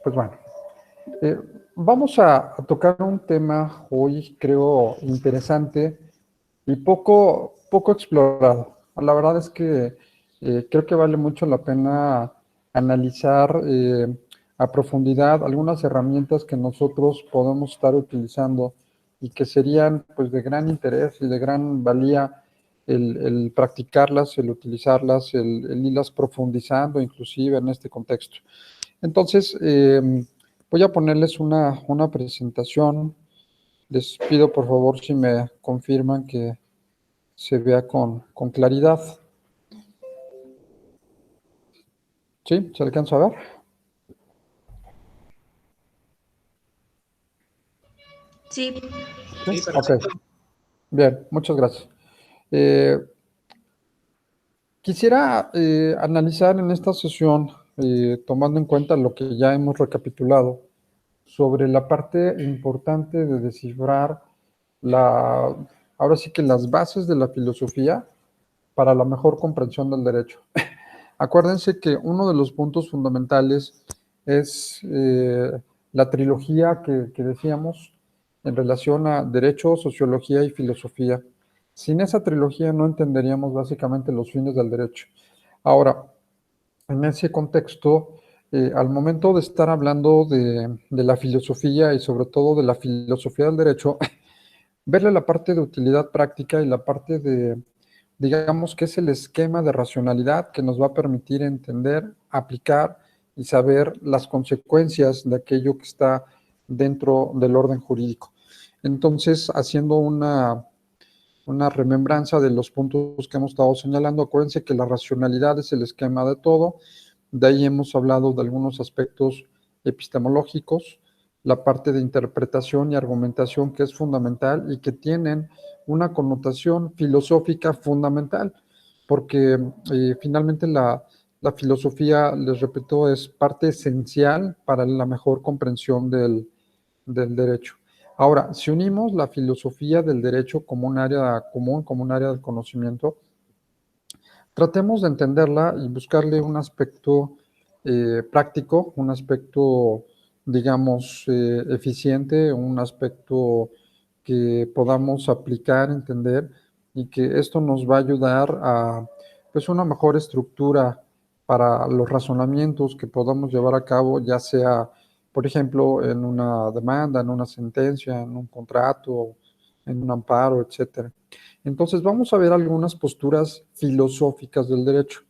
Pues bueno, eh, vamos a tocar un tema hoy, creo, interesante y poco explorado. La verdad es que creo que vale mucho la pena analizar a profundidad algunas herramientas que nosotros podemos estar utilizando y que serían pues de gran interés y de gran valía el practicarlas, el utilizarlas, el irlas profundizando inclusive en este contexto. Entonces, voy a ponerles una presentación. Les pido por favor si me confirman que se vea con claridad. ¿Sí? ¿Se alcanza a ver? Sí. Sí, ok. Bien, muchas gracias. Eh, Quisiera analizar en esta sesión, tomando en cuenta lo que ya hemos recapitulado, sobre la parte importante de descifrar ahora sí que las bases de la filosofía para la mejor comprensión del derecho. Acuérdense que uno de los puntos fundamentales es la trilogía que decíamos en relación a derecho, sociología y filosofía. Sin esa trilogía no entenderíamos básicamente los fines del derecho. Ahora, en ese contexto, al momento de estar hablando de la filosofía y sobre todo de la filosofía del derecho, verle la parte de utilidad práctica y la parte de, digamos, que es el esquema de racionalidad que nos va a permitir entender, aplicar y saber las consecuencias de aquello que está dentro del orden jurídico. Entonces, haciendo una remembranza de los puntos que hemos estado señalando, acuérdense que la racionalidad es el esquema de todo. De ahí hemos hablado de algunos aspectos epistemológicos, la parte de interpretación y argumentación que es fundamental y que tienen una connotación filosófica fundamental, porque finalmente la filosofía, les repito, es parte esencial para la mejor comprensión del derecho. Ahora, si unimos la filosofía del derecho como un área común, como un área del conocimiento, tratemos de entenderla y buscarle un aspecto práctico, un aspecto, digamos, eficiente, un aspecto que podamos aplicar, entender, y que esto nos va a ayudar a, pues, una mejor estructura para los razonamientos que podamos llevar a cabo, ya sea, por ejemplo, en una demanda, en una sentencia, en un contrato, en un amparo, etcétera. Entonces vamos a ver algunas posturas filosóficas del derecho.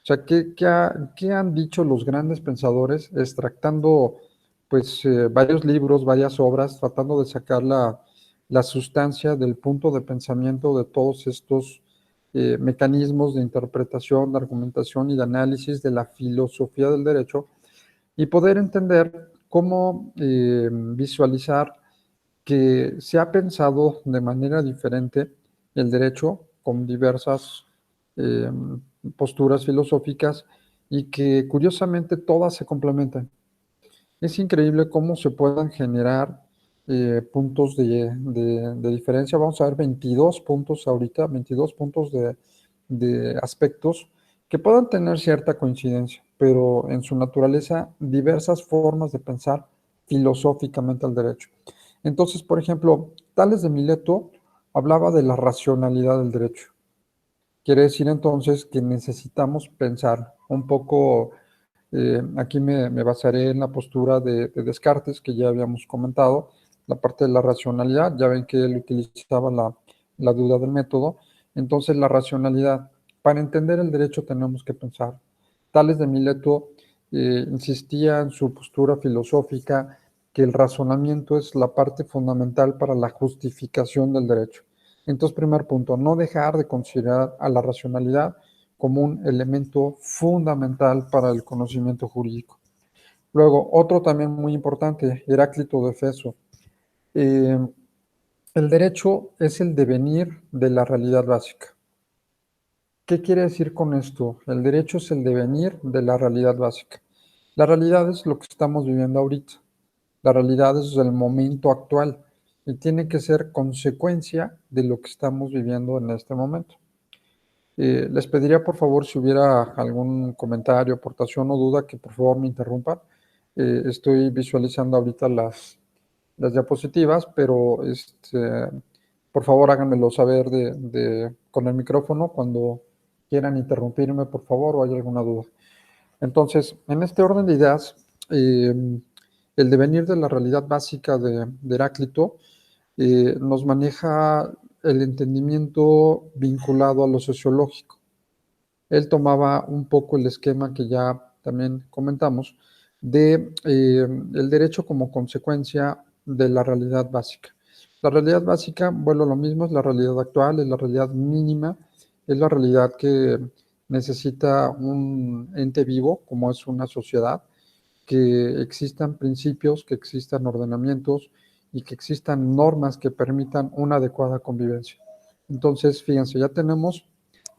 O sea, ¿qué han dicho los grandes pensadores extractando pues varios libros, varias obras, tratando de sacar la sustancia del punto de pensamiento de todos estos mecanismos de interpretación, de argumentación y de análisis de la filosofía del derecho y poder entender cómo visualizar que se ha pensado de manera diferente el derecho con diversas eh, posturas filosóficas y que curiosamente todas se complementan. Es increíble cómo se puedan generar puntos de diferencia. Vamos a ver 22 puntos ahorita, 22 puntos de aspectos que puedan tener cierta coincidencia, pero en su naturaleza diversas formas de pensar filosóficamente al derecho. Entonces, por ejemplo, Tales de Mileto hablaba de la racionalidad del derecho. Quiere decir entonces que necesitamos pensar un poco, aquí me basaré en la postura de Descartes, que ya habíamos comentado, la parte de la racionalidad, ya ven que él utilizaba la duda del método, entonces la racionalidad, para entender el derecho tenemos que pensar. Tales de Mileto insistía en su postura filosófica que el razonamiento es la parte fundamental para la justificación del derecho. Entonces, primer punto, no dejar de considerar a la racionalidad como un elemento fundamental para el conocimiento jurídico. Luego, otro también muy importante, Heráclito de Éfeso. Eh, el derecho es el devenir de la realidad básica. ¿Qué quiere decir con esto? El derecho es el devenir de la realidad básica. La realidad es lo que estamos viviendo ahorita. La realidad es el momento actual y tiene que ser consecuencia de lo que estamos viviendo en este momento. Les pediría por favor si hubiera algún comentario, aportación o duda que por favor me interrumpan. Estoy visualizando ahorita las diapositivas, pero por favor háganmelo saber con el micrófono cuando quieran interrumpirme, por favor, o hay alguna duda. Entonces, en este orden de ideas, el devenir de la realidad básica de Heráclito nos maneja el entendimiento vinculado a lo sociológico. Él tomaba un poco el esquema que ya también comentamos de el derecho como consecuencia de la realidad básica. La realidad básica, vuelvo a lo mismo, es la realidad actual, es la realidad mínima, es la realidad que necesita un ente vivo, como es una sociedad, que existan principios, que existan ordenamientos y que existan normas que permitan una adecuada convivencia. Entonces, fíjense, ya tenemos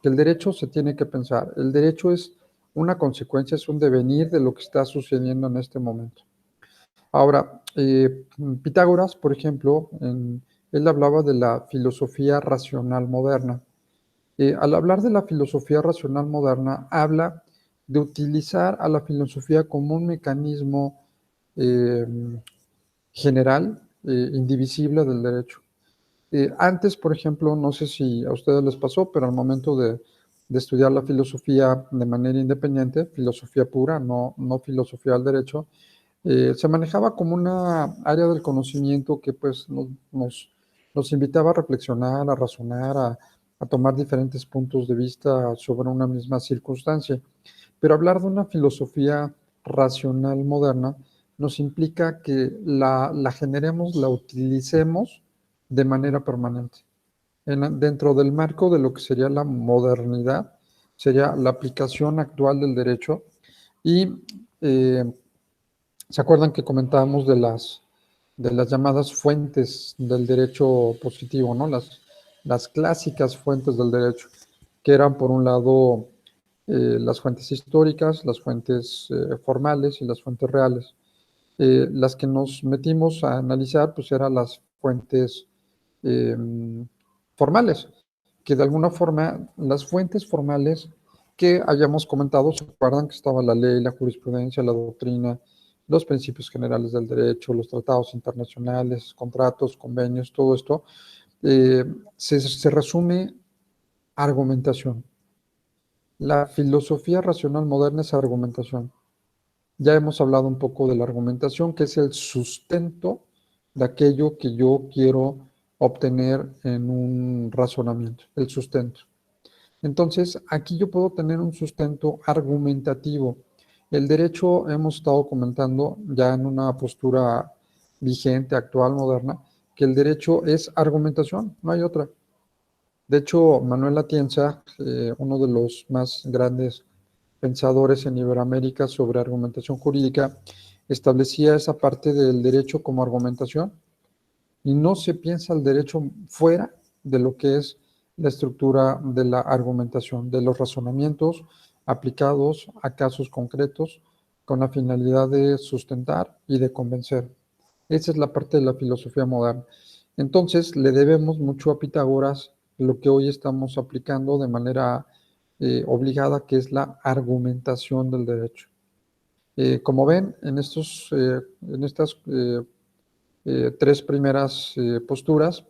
que el derecho se tiene que pensar. El derecho es una consecuencia, es un devenir de lo que está sucediendo en este momento. Ahora, Pitágoras, por ejemplo, él hablaba de la filosofía racional moderna. Al hablar de la filosofía racional moderna, habla de utilizar a la filosofía como un mecanismo eh, general, indivisible del derecho. Antes, por ejemplo, no sé si a ustedes les pasó, pero al momento de estudiar la filosofía de manera independiente, filosofía pura, no filosofía del derecho, se manejaba como una área del conocimiento que pues nos invitaba a reflexionar, a razonar, a tomar diferentes puntos de vista sobre una misma circunstancia. Pero hablar de una filosofía racional moderna nos implica que la generemos, la utilicemos de manera permanente. Dentro del marco de lo que sería la modernidad, sería la aplicación actual del derecho y ¿se acuerdan que comentábamos de las llamadas fuentes del derecho positivo, ¿no? Las clásicas fuentes del derecho, que eran por un lado las fuentes históricas, las fuentes formales y las fuentes reales. Las que nos metimos a analizar, pues eran las fuentes eh, formales, que de alguna forma las fuentes formales que habíamos comentado, ¿se acuerdan que estaba la ley, la jurisprudencia, la doctrina, los principios generales del derecho, los tratados internacionales, contratos, convenios, todo esto? eh, se resume argumentación. La filosofía racional moderna es argumentación. Ya hemos hablado un poco de la argumentación, que es el sustento de aquello que yo quiero obtener en un razonamiento, el sustento. Entonces, aquí yo puedo tener un sustento argumentativo. El derecho, hemos estado comentando ya en una postura vigente, actual, moderna, que el derecho es argumentación, no hay otra. De hecho, Manuel Atienza, uno de los más grandes pensadores en Iberoamérica sobre argumentación jurídica, establecía esa parte del derecho como argumentación y no se piensa el derecho fuera de lo que es la estructura de la argumentación, de los razonamientos aplicados a casos concretos con la finalidad de sustentar y de convencer. Esa es la parte de la filosofía moderna. Entonces, le debemos mucho a Pitágoras lo que hoy estamos aplicando de manera obligada, que es la argumentación del derecho. Como ven, en estas tres primeras posturas,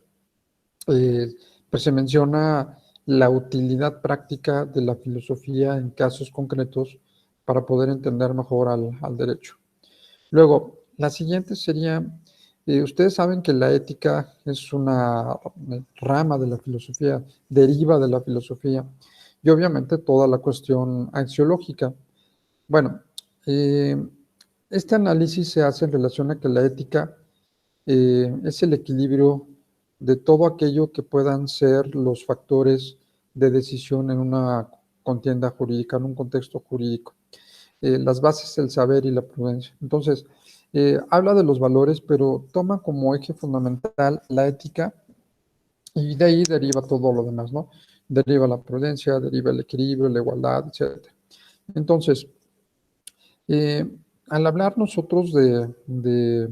eh, pues se menciona la utilidad práctica de la filosofía en casos concretos para poder entender mejor al derecho. Luego, la siguiente sería, ustedes saben que la ética es una rama de la filosofía, deriva de la filosofía, y obviamente toda la cuestión axiológica. Bueno, eh, este análisis se hace en relación a que la ética es el equilibrio de todo aquello que puedan ser los factores de decisión en una contienda jurídica, en un contexto jurídico. Las bases del saber y la prudencia. Entonces, habla de los valores, pero toma como eje fundamental la ética y de ahí deriva todo lo demás, ¿no? Deriva la prudencia, deriva el equilibrio, la igualdad, etc. Entonces, eh, al hablar nosotros de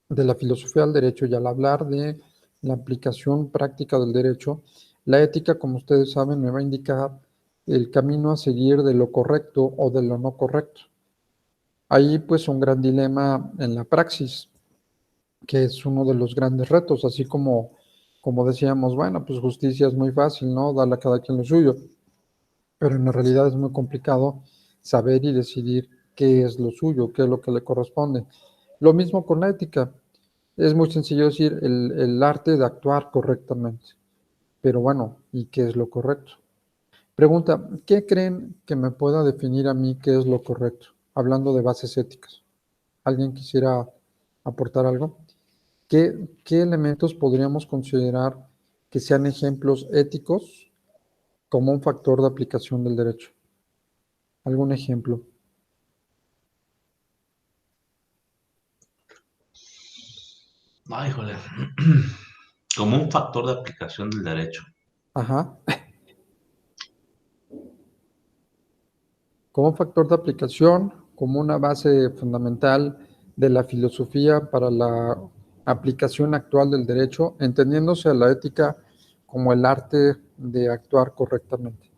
la filosofía del derecho y al hablar de la aplicación práctica del derecho, la ética, como ustedes saben, me va a indicar el camino a seguir de lo correcto o de lo no correcto. Hay pues un gran dilema en la praxis, que es uno de los grandes retos, así como decíamos, bueno, pues justicia es muy fácil, ¿no? Darle a cada quien lo suyo, pero en la realidad es muy complicado saber y decidir qué es lo suyo, qué es lo que le corresponde. Lo mismo con la ética. Es muy sencillo decir el arte de actuar correctamente, pero bueno, ¿y qué es lo correcto? Pregunta, ¿qué creen que me pueda definir a mí qué es lo correcto? Hablando de bases éticas. ¿Alguien quisiera aportar algo? ¿Qué elementos podríamos considerar que sean ejemplos éticos como un factor de aplicación del derecho? ¿Algún ejemplo? No, híjole. Como un factor de aplicación del derecho. Ajá. Como un factor de aplicación, como una base fundamental de la filosofía para la aplicación actual del derecho, entendiéndose a la ética como el arte de actuar correctamente.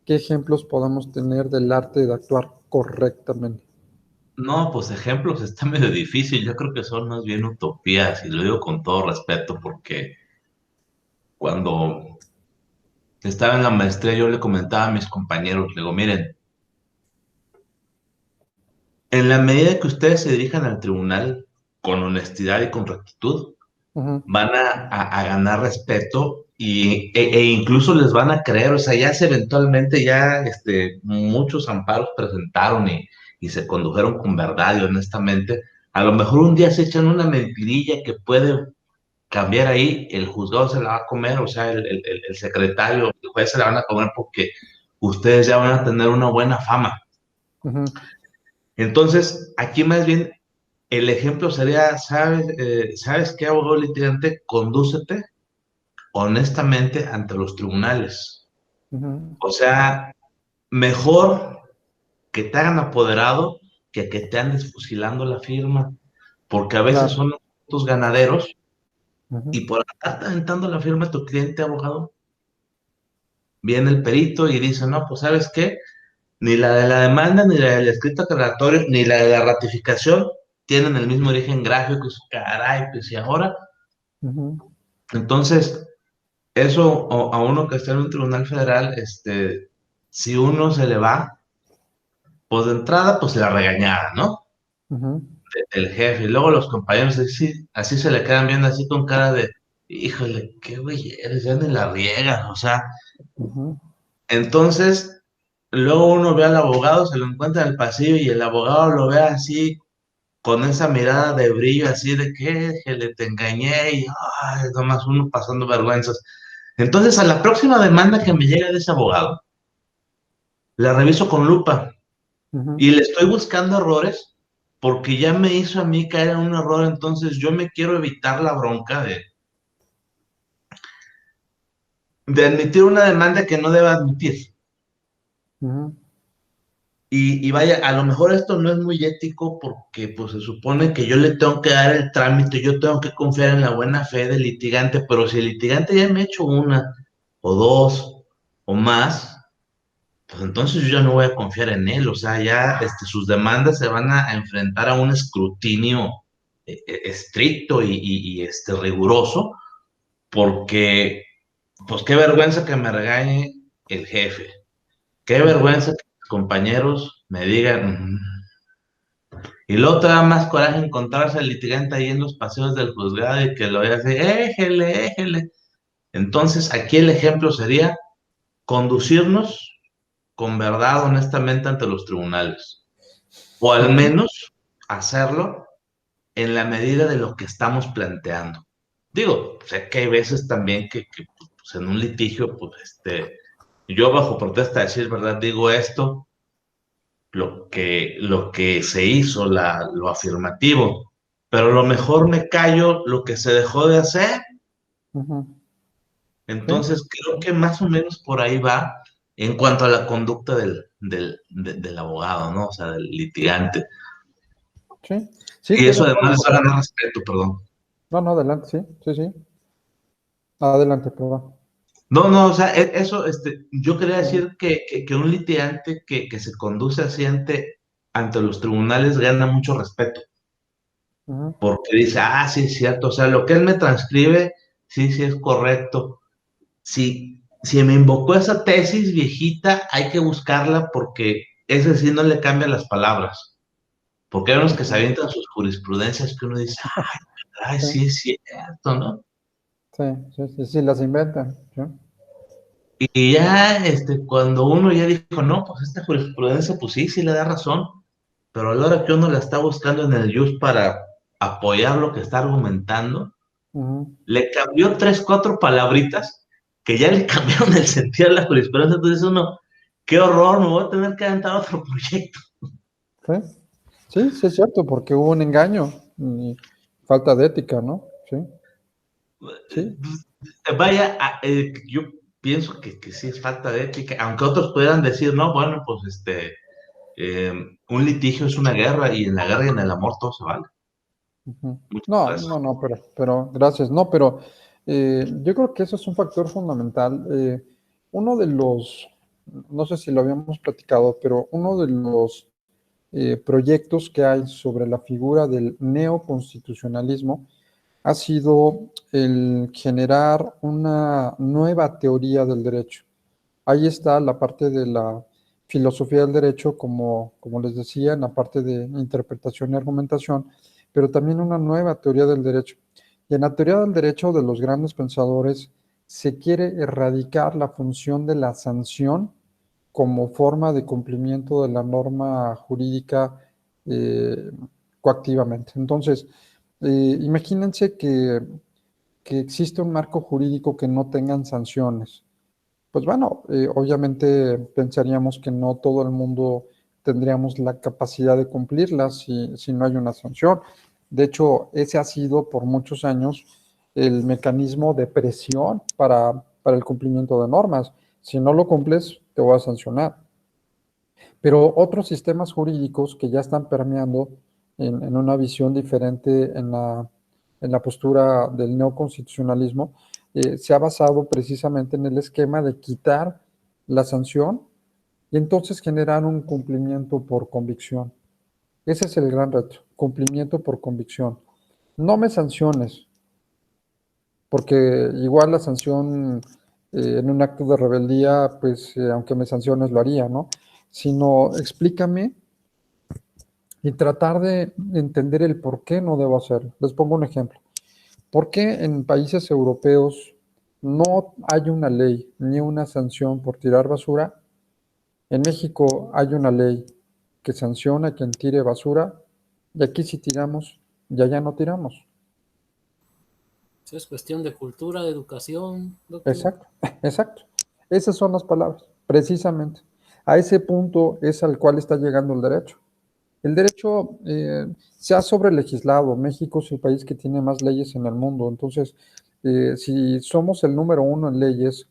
¿Qué ejemplos podemos tener del arte de actuar correctamente? No, pues ejemplos está medio difícil. Yo creo que son más bien utopías, y lo digo con todo respeto porque cuando estaba en la maestría yo le comentaba a mis compañeros, le digo, miren, en la medida que ustedes se dirijan al tribunal con honestidad y con rectitud, Ujú, van a ganar respeto e incluso les van a creer, o sea, ya se eventualmente ya muchos amparos presentaron y se condujeron con verdad y honestamente. A lo mejor un día se echan una mentirilla que puede cambiar ahí, el juzgado se la va a comer, o sea, el secretario, el juez se la van a comer porque ustedes ya van a tener una buena fama. ujú, Entonces, aquí más bien el ejemplo sería, ¿sabes qué, abogado litigante? Condúcete honestamente ante los tribunales. ujú. O sea, mejor que te hagan apoderado que te andes fusilando la firma, porque a veces Claro. son tus ganaderos Ujú, y por estar aventando la firma a tu cliente abogado, viene el perito y dice, no, pues ¿sabes qué? Ni la de la demanda, ni la del escrito aclaratorio, ni la de la ratificación tienen el mismo origen gráfico, caray, pues y ahora. ujú, Entonces, eso a uno que está en un tribunal federal, si uno se le va, pues de entrada, pues la regañada, ¿no? ujú, El jefe, y luego los compañeros así se le quedan viendo así con cara de, híjole, qué güey eres, ya ni la riegas, o sea, ujú, entonces, luego uno ve al abogado, se lo encuentra en el pasillo y el abogado lo ve así, con esa mirada de brillo, así de que le te engañé y, ay, nomás uno pasando vergüenzas. Entonces, a la próxima demanda que me llegue de ese abogado, la reviso con lupa ujú, y le estoy buscando errores porque ya me hizo a mí caer en un error, entonces yo me quiero evitar la bronca de admitir una demanda que no debe admitir. ujú, Y vaya, a lo mejor esto no es muy ético porque pues se supone que yo le tengo que dar el trámite, yo tengo que confiar en la buena fe del litigante, pero si el litigante ya me ha hecho una o dos o más, pues entonces yo ya no voy a confiar en él, o sea, ya sus demandas se van a enfrentar a un escrutinio estricto y riguroso, porque pues qué vergüenza que me regañe el jefe, qué ujú, vergüenza que mis compañeros me digan, y luego te da más coraje encontrarse al litigante ahí en los paseos del juzgado y que lo veas de, éjele, éjele. Entonces, aquí el ejemplo sería conducirnos con verdad, honestamente, ante los tribunales. O al ujú, menos hacerlo en la medida de lo que estamos planteando. Digo, sé que hay veces también que pues, en un litigio, pues, yo bajo protesta de decir verdad digo esto, lo que se hizo, lo afirmativo, pero a lo mejor me callo lo que se dejó de hacer. ujú. Sí, Entonces creo que más o menos por ahí va en cuanto a la conducta del abogado, ¿no? O sea, del litigante. sí, sí, Y estoy de eso acuerdo. además les da ganar respeto, perdón. No, no, adelante, sí, sí, sí. Adelante, perdón. No, no, o sea, eso, yo quería decir que un litigante que se conduce así ante los tribunales gana mucho respeto, Ujú, porque dice, ah, sí es cierto, o sea, lo que él me transcribe, sí, sí es correcto. Si me invocó esa tesis viejita, hay que buscarla porque ese sí no le cambia las palabras. Porque hay unos que se ujú. avientan sus jurisprudencias que uno dice, ay, Sí, sí es cierto, ¿no? sí, sí, sí, sí, las inventan. ¿Sí? Y ya, cuando uno ya dijo, no, pues esta jurisprudencia, pues sí, sí le da razón, pero a la hora que uno la está buscando en el JUS para apoyar lo que está argumentando, Ujú. le cambió tres, cuatro palabritas que ya le cambiaron el sentido a la jurisprudencia. Entonces uno, qué horror, me voy a tener que aventar otro proyecto. Sí, sí, sí es cierto, porque hubo un engaño y falta de ética, ¿no? Sí, sí. Vaya, yo pienso que sí es falta de ética, aunque otros pudieran decir, no, bueno, pues eh, un litigio es una guerra y en la guerra y en el amor todo se vale. Ujú. Muchas No, no, gracias. no, pero gracias. No, pero yo creo que eso es un factor fundamental. Uno de los, no sé si lo habíamos platicado, pero uno de los proyectos que hay sobre la figura del neoconstitucionalismo ha sido el generar una nueva teoría del derecho. Ahí está la parte de la filosofía del derecho, como les decía, en la parte de interpretación y argumentación, pero también una nueva teoría del derecho. Y en la teoría del derecho de los grandes pensadores se quiere erradicar la función de la sanción como forma de cumplimiento de la norma jurídica eh, coactivamente. Entonces, imagínense que existe un marco jurídico que no tengan sanciones. Pues bueno, obviamente pensaríamos que no todo el mundo tendríamos la capacidad de cumplirlas si no hay una sanción. De hecho, ese ha sido por muchos años el mecanismo de presión para el cumplimiento de normas. Si no lo cumples, te voy a sancionar. Pero otros sistemas jurídicos que ya están permeando en una visión diferente en la postura del neoconstitucionalismo, se ha basado precisamente en el esquema de quitar la sanción y entonces generar un cumplimiento por convicción. Ese es el gran reto, cumplimiento por convicción. No me sanciones, porque igual la sanción en un acto de rebeldía, pues aunque me sanciones lo haría, ¿no? Sino explícame y tratar de entender el por qué no debo hacerlo. Les pongo un ejemplo. ¿Por qué en países europeos no hay una ley ni una sanción por tirar basura? En México hay una ley que sanciona a quien tire basura y aquí si tiramos, ya ya no tiramos. Eso es cuestión de cultura, de educación, doctor. Exacto, exacto. Esas son las palabras, precisamente. A ese punto es al cual está llegando el derecho. El derecho se ha sobrelegislado. México es el país que tiene más leyes en el mundo. Entonces, si somos el número uno en leyes,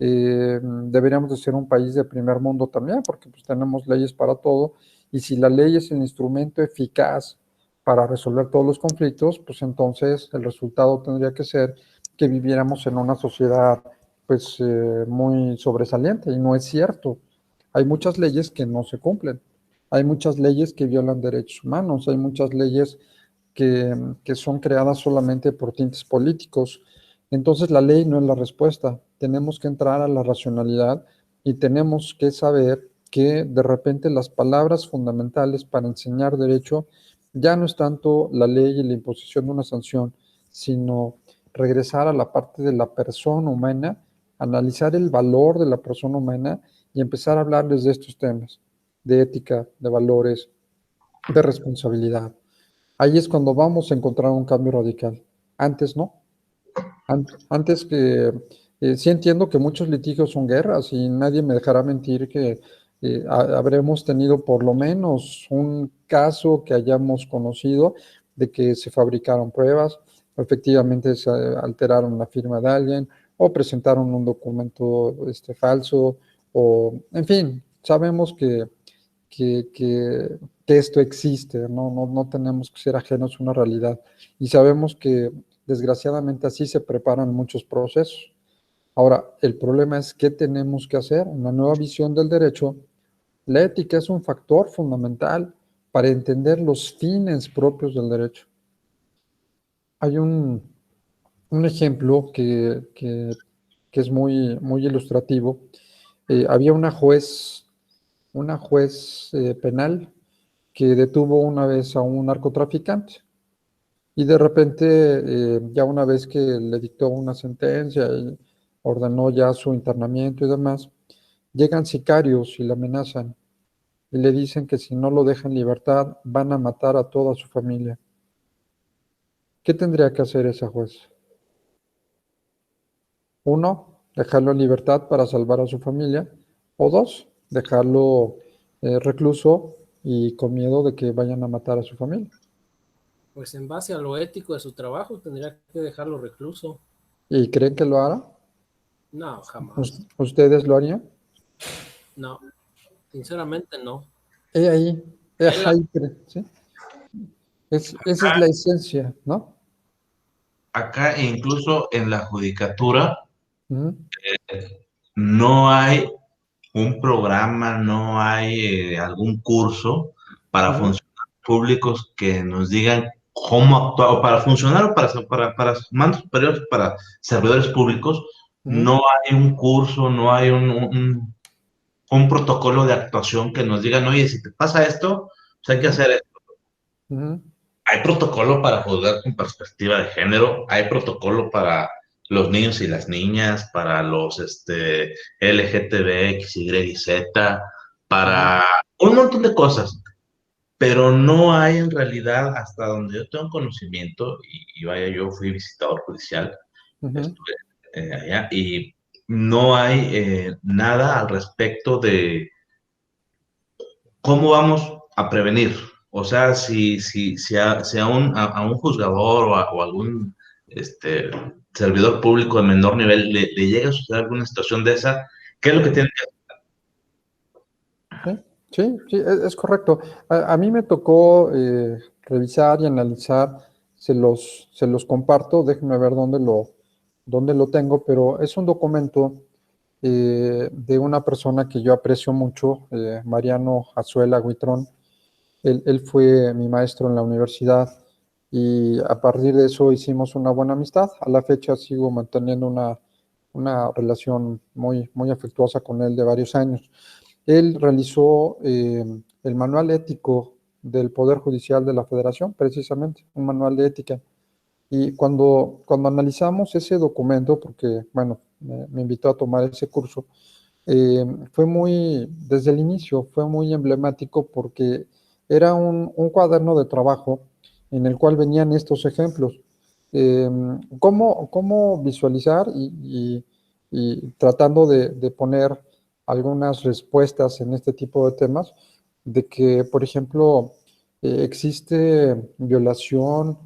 deberíamos de ser un país de primer mundo también, porque pues, tenemos leyes para todo. Y si la ley es el instrumento eficaz para resolver todos los conflictos, pues entonces el resultado tendría que ser que viviéramos en una sociedad pues muy sobresaliente. Y no es cierto. Hay muchas leyes que no se cumplen. Hay muchas leyes que violan derechos humanos, hay muchas leyes que son creadas solamente por tintes políticos. Entonces la ley no es la respuesta. Tenemos que entrar a la racionalidad y tenemos que saber que de repente las palabras fundamentales para enseñar derecho ya no es tanto la ley y la imposición de una sanción, sino regresar a la parte de la persona humana, analizar el valor de la persona humana y empezar a hablarles de estos temas, de ética, de valores, de responsabilidad. Ahí es cuando vamos a encontrar un cambio radical. Antes no. Antes que sí entiendo que muchos litigios son guerras y nadie me dejará mentir que habremos tenido por lo menos un caso que hayamos conocido de que se fabricaron pruebas, o efectivamente se alteraron la firma de alguien o presentaron un documento falso o en fin, sabemos que, que, que esto existe, no tenemos que ser ajenos a una realidad y sabemos que desgraciadamente así se preparan muchos procesos. Ahora, el problema es qué tenemos que hacer. En la nueva visión del derecho, la ética es un factor fundamental para entender los fines propios del derecho. Hay un ejemplo que es muy ilustrativo. Había una juez penal que detuvo una vez a un narcotraficante y de repente, ya una vez que le dictó una sentencia y ordenó ya su internamiento y demás, llegan sicarios y le amenazan y le dicen que si no lo dejan en libertad van a matar a toda su familia. ¿Qué tendría que hacer esa juez? Uno, dejarlo en libertad para salvar a su familia, o dos, dejarlo recluso y con miedo de que vayan a matar a su familia. Pues en base a lo ético de su trabajo tendría que dejarlo recluso. ¿Y creen que lo hará? No, jamás. ¿Ustedes lo harían? No, sinceramente no. He ahí, Él la- ¿sí? Esa es la esencia, ¿no? Acá incluso en la judicatura Ujú, no hay un programa, no hay algún curso para ujú, funcionarios públicos que nos digan cómo actuar, o para funcionar o para mandos superiores, para servidores públicos, ujú, no hay un curso, no hay un protocolo de actuación que nos digan, oye, si te pasa esto, pues hay que ujú, hacer esto. ujú, Hay protocolo para juzgar con perspectiva de género, hay protocolo para los niños y las niñas, para los LGTB, X, Y y Z, ujú, para un montón de cosas, pero no hay en realidad, hasta donde yo tengo conocimiento, y vaya, yo fui visitador judicial, ujú. estuve allá, y no hay nada al respecto de ¿cómo vamos a prevenir? O sea, si a un juzgador o algún este, servidor público de menor nivel le llega a suceder alguna situación de esa, ¿qué es lo que Ujú. tiene que Sí, sí, sí, es correcto. A mí me tocó revisar y analizar, se los comparto, déjenme ver dónde lo tengo, pero es un documento de una persona que yo aprecio mucho, Mariano Azuela Huitrón. Él fue mi maestro en la universidad y a partir de eso hicimos una buena amistad. A la fecha sigo manteniendo una relación muy afectuosa con él de varios años. Él realizó el manual ético del Poder Judicial de la Federación, precisamente, un manual de ética. Y cuando analizamos ese documento, porque, bueno, me invitó a tomar ese curso, fue desde el inicio, fue muy emblemático porque era un cuaderno de trabajo en el cual venían estos ejemplos. Eh, cómo visualizar y tratando de poner algunas respuestas en este tipo de temas, de que, por ejemplo, existe violación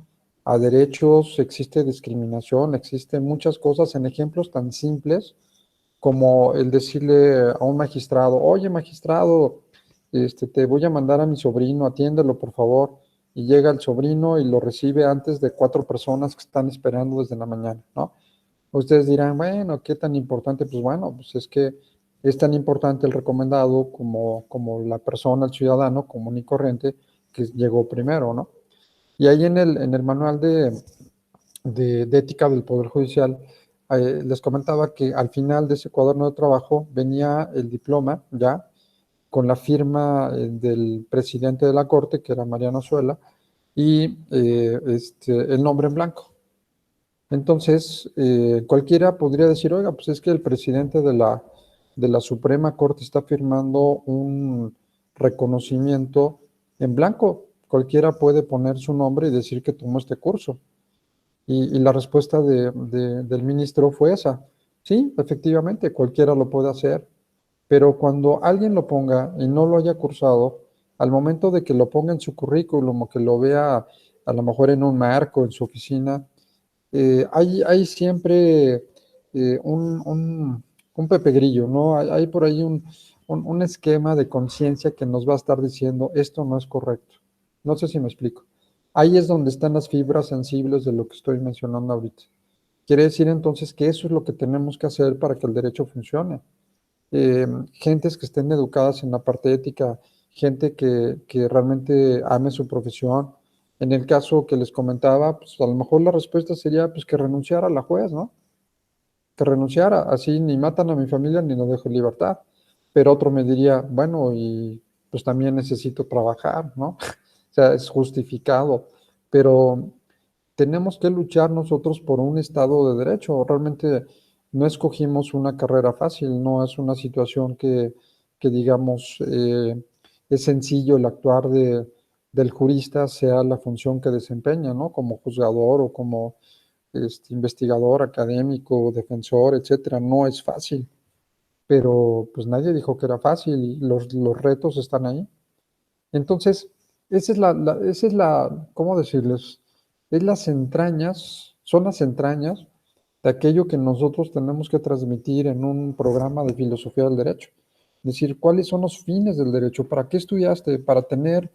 a derechos, existe discriminación, existen muchas cosas en ejemplos tan simples como el decirle a un magistrado, oye magistrado, te voy a mandar a mi sobrino, atiéndelo por favor, y llega el sobrino y lo recibe antes de 4 personas que están esperando desde la mañana, ¿no? Ustedes dirán, bueno, ¿qué tan importante? Pues bueno, pues es que es tan importante el recomendado como la persona, el ciudadano común y corriente que llegó primero, ¿no? Y ahí en el manual de ética del Poder Judicial, les comentaba que al final de ese cuaderno de trabajo venía el diploma ya con la firma del presidente de la Corte, que era Mariano Azuela, y el nombre en blanco. Entonces, cualquiera podría decir, oiga, pues es que el presidente de la Suprema Corte está firmando un reconocimiento en blanco. Cualquiera puede poner su nombre y decir que tomó este curso. Y la respuesta del ministro fue esa. Sí, efectivamente, cualquiera lo puede hacer, pero cuando alguien lo ponga y no lo haya cursado, al momento de que lo ponga en su currículum o que lo vea a lo mejor en un marco, en su oficina, hay siempre un Pepe Grillo, ¿no? Hay por ahí un esquema de conciencia que nos va a estar diciendo esto no es correcto. No sé si me explico. Ahí es donde están las fibras sensibles de lo que estoy mencionando ahorita. Quiere decir entonces que eso es lo que tenemos que hacer para que el derecho funcione. Gentes que estén educadas en la parte ética gente que realmente ame su profesión. En el caso que les comentaba, pues a lo mejor la respuesta sería pues que renunciara a la juez, ¿no? Que renunciara, así ni matan a mi familia ni lo dejo en libertad. Pero otro me diría, bueno, y pues también necesito trabajar, ¿no? O sea, es justificado, pero tenemos que luchar nosotros por un Estado de Derecho. Realmente no escogimos una carrera fácil, no es una situación que digamos, es sencillo el actuar del jurista, sea la función que desempeña, ¿no? Como juzgador o como investigador, académico, defensor, etcétera. No es fácil, pero pues nadie dijo que era fácil y los retos están ahí. Entonces, esa es la, ¿cómo decirles? Es las entrañas, son las entrañas de aquello que nosotros tenemos que transmitir en un programa de filosofía del derecho. Es decir, ¿cuáles son los fines del derecho? ¿Para qué estudiaste? ¿Para tener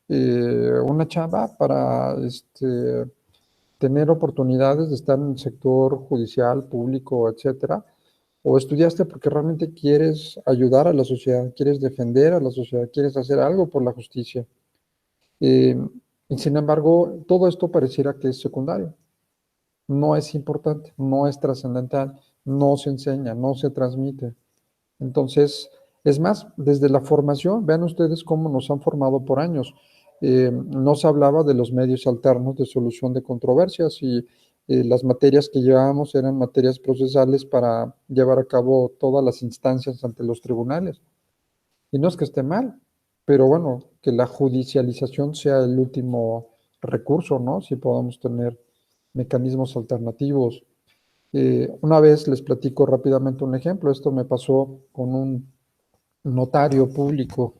una chamba? ¿Para tener oportunidades de estar en el sector judicial, público, etcétera? ¿O estudiaste porque realmente quieres ayudar a la sociedad, quieres defender a la sociedad, quieres hacer algo por la justicia? Eh, y sin embargo, todo esto pareciera que es secundario. No es importante, no es trascendental, no se enseña, no se transmite. Entonces, es más, desde la formación, vean ustedes cómo nos han formado por años. No se hablaba de los medios alternos de solución de controversias y las materias que llevábamos eran materias procesales para llevar a cabo todas las instancias ante los tribunales. Y no es que esté mal, pero bueno, que la judicialización sea el último recurso, ¿no? Si podamos tener mecanismos alternativos. Una vez les platico rápidamente un ejemplo. Esto me pasó con un notario público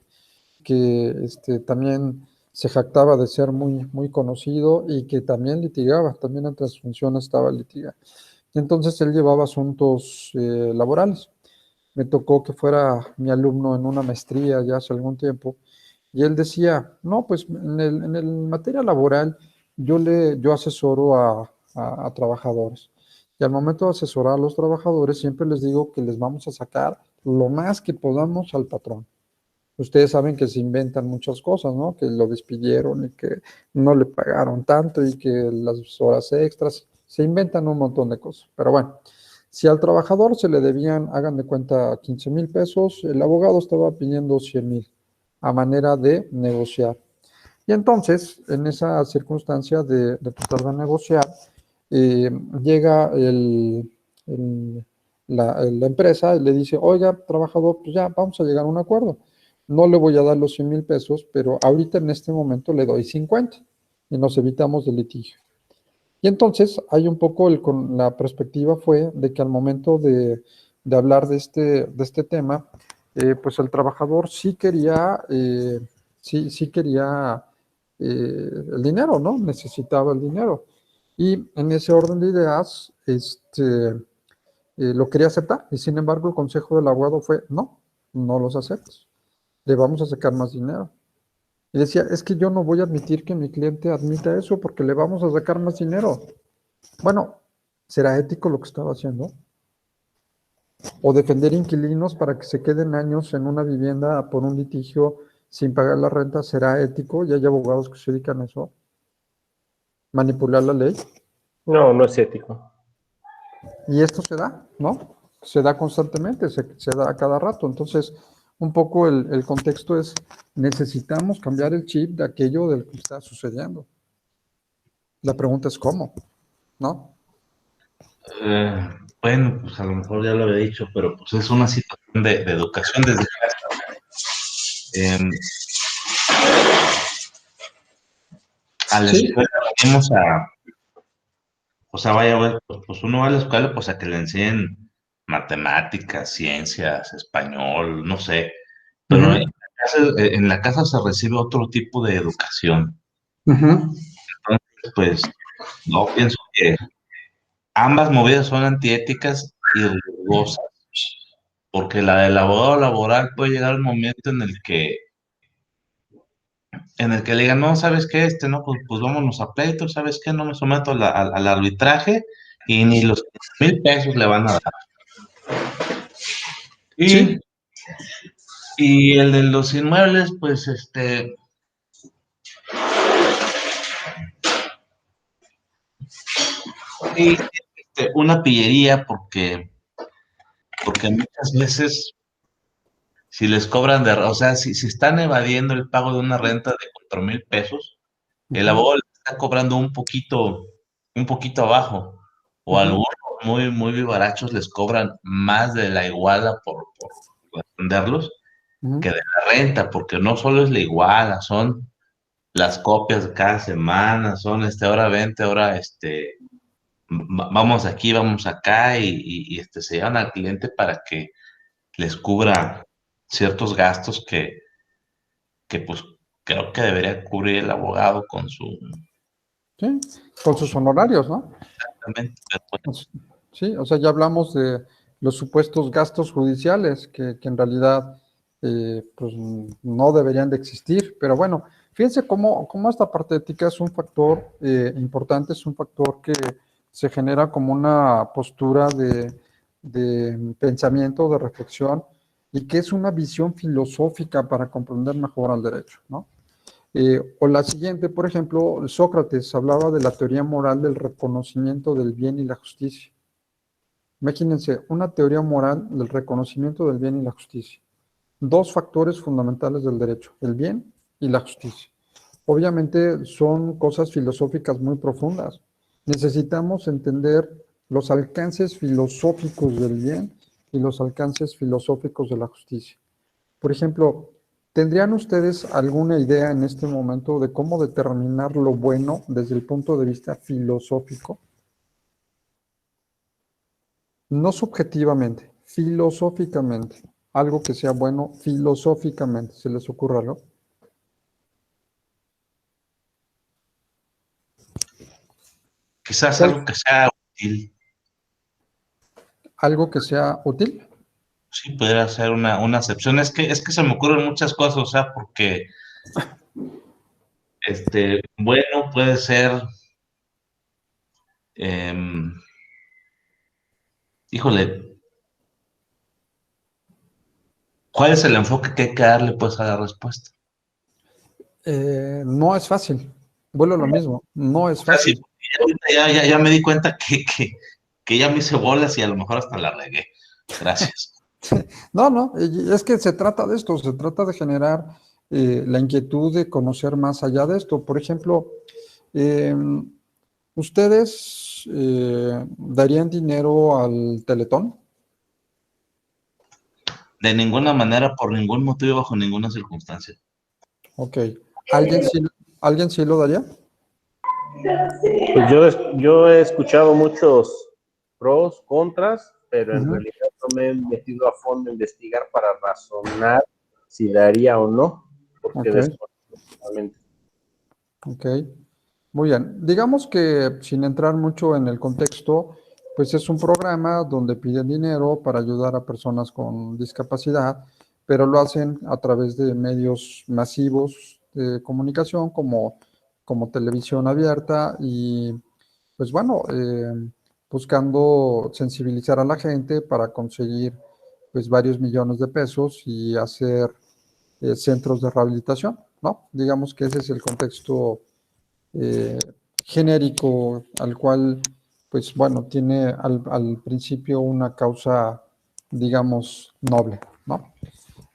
que también se jactaba de ser muy, muy conocido y que también litigaba, también entre sus funciones estaba litigando. Entonces él llevaba asuntos laborales. Me tocó que fuera mi alumno en una maestría ya hace algún tiempo, y él decía, no, pues en el materia laboral yo asesoro a trabajadores. Y al momento de asesorar a los trabajadores, siempre les digo que les vamos a sacar lo más que podamos al patrón. Ustedes saben que se inventan muchas cosas, ¿no? Que lo despidieron y que no le pagaron tanto y que las horas extras, se inventan un montón de cosas. Pero bueno, si al trabajador se le debían, hagan de cuenta, 15,000 pesos, el abogado estaba pidiendo 100,000 a manera de negociar. Y entonces, en esa circunstancia de tratar de negociar, eh, llega la empresa y le dice, oiga, trabajador, pues ya vamos a llegar a un acuerdo. No le voy a dar los 100,000 pesos, pero ahorita en este momento le doy 50 y nos evitamos el litigio. Y entonces hay un poco, la perspectiva fue de que al momento de hablar de este tema, pues el trabajador sí quería el dinero, ¿no? Necesitaba el dinero. Y en ese orden de ideas, lo quería aceptar. Y sin embargo, el consejo del abogado fue, no, no los aceptes. Le vamos a sacar más dinero. Y decía, es que yo no voy a admitir que mi cliente admita eso porque le vamos a sacar más dinero. Bueno, ¿será ético lo que estaba haciendo? ¿O defender inquilinos para que se queden años en una vivienda por un litigio sin pagar la renta? ¿Será ético? ¿Y hay abogados que se dedican a eso? ¿Manipular la ley? No, no es ético. Y esto se da, ¿no? Se da constantemente, se da a cada rato. Entonces, un poco el contexto es, necesitamos cambiar el chip de aquello del que está sucediendo. La pregunta es cómo, ¿no? Eh, bueno, pues a lo mejor ya lo había dicho, pero pues es una situación de educación desde casa. A la Sí. escuela venimos o sea, vaya, bueno, pues uno va a la escuela pues a que le enseñen matemáticas, ciencias, español, no sé, pero Ujú, en la casa se recibe otro tipo de educación. ujú. Entonces, pues, no pienso que ambas movidas son antiéticas y rigurosas, porque la del abogado laboral puede llegar un momento en el que le digan, no, ¿sabes qué? No, pues vámonos a pleito, ¿sabes qué? No me someto al arbitraje y ni los 1,000 pesos le van a dar. Y Sí, Y el de los inmuebles, pues, sí, una pillería porque muchas veces si les cobran o sea, si están evadiendo el pago de una renta de 4,000 pesos, el Ujú, abogado le está cobrando un poquito abajo, o ujú, algunos muy, muy vivarachos les cobran más de la iguala por atenderlos ujú, que de la renta, porque no solo es la iguala, son las copias de cada semana, son ahora vente, ahora vamos aquí, vamos acá, y se llevan al cliente para que les cubra ciertos gastos que pues creo que debería cubrir el abogado con su... sí, con sus honorarios, ¿no? Exactamente, pero bueno, Pues, sí, o sea, ya hablamos de los supuestos gastos judiciales que en realidad pues no deberían de existir, pero bueno, fíjense cómo esta parte ética es un factor importante, es un factor que se genera como una postura de pensamiento, de reflexión, y que es una visión filosófica para comprender mejor al derecho, ¿no? O la siguiente, por ejemplo, Sócrates hablaba de la teoría moral del reconocimiento del bien y la justicia. Imagínense, una teoría moral del reconocimiento del bien y la justicia. Dos factores fundamentales del derecho, el bien y la justicia. Obviamente son cosas filosóficas muy profundas. Necesitamos entender los alcances filosóficos del bien y los alcances filosóficos de la justicia. Por ejemplo, ¿tendrían ustedes alguna idea en este momento de cómo determinar lo bueno desde el punto de vista filosófico? No subjetivamente, filosóficamente. Algo que sea bueno filosóficamente. ¿Se les ocurre algo? quizás ¿Cuál? algo que sea útil, Algo que sea útil. sí pudiera ser una excepción. Es que se me ocurren muchas cosas, o sea, porque, bueno, puede ser, em, híjole, ¿cuál es el enfoque que hay que darle, pues, a la respuesta? No es fácil. Vuelvo a lo mismo. No es O sea, sí, fácil. ahorita ya me di cuenta que ya me hice bolas y a lo mejor hasta la regué. Gracias. No, no, y es que se trata de esto, se trata de generar la inquietud de conocer más allá de esto. Por ejemplo, eh, ¿ustedes darían dinero al Teletón? De ninguna manera, por ningún motivo, bajo ninguna circunstancia. Ok. ¿Alguien sí, ¿alguien sí lo daría? Pues yo he escuchado muchos pros, contras, pero en Ujú, realidad no me he metido a fondo a investigar para razonar si daría o no, porque ok, desconozco. ok. Muy bien. Digamos que sin entrar mucho en el contexto, pues es un programa donde piden dinero para ayudar a personas con discapacidad, pero lo hacen a través de medios masivos de comunicación como televisión abierta y pues bueno, buscando sensibilizar a la gente para conseguir pues varios millones de pesos y hacer centros de rehabilitación, ¿no? Digamos que ese es el contexto eh, genérico al cual, pues bueno, tiene al principio una causa, digamos, noble, ¿no?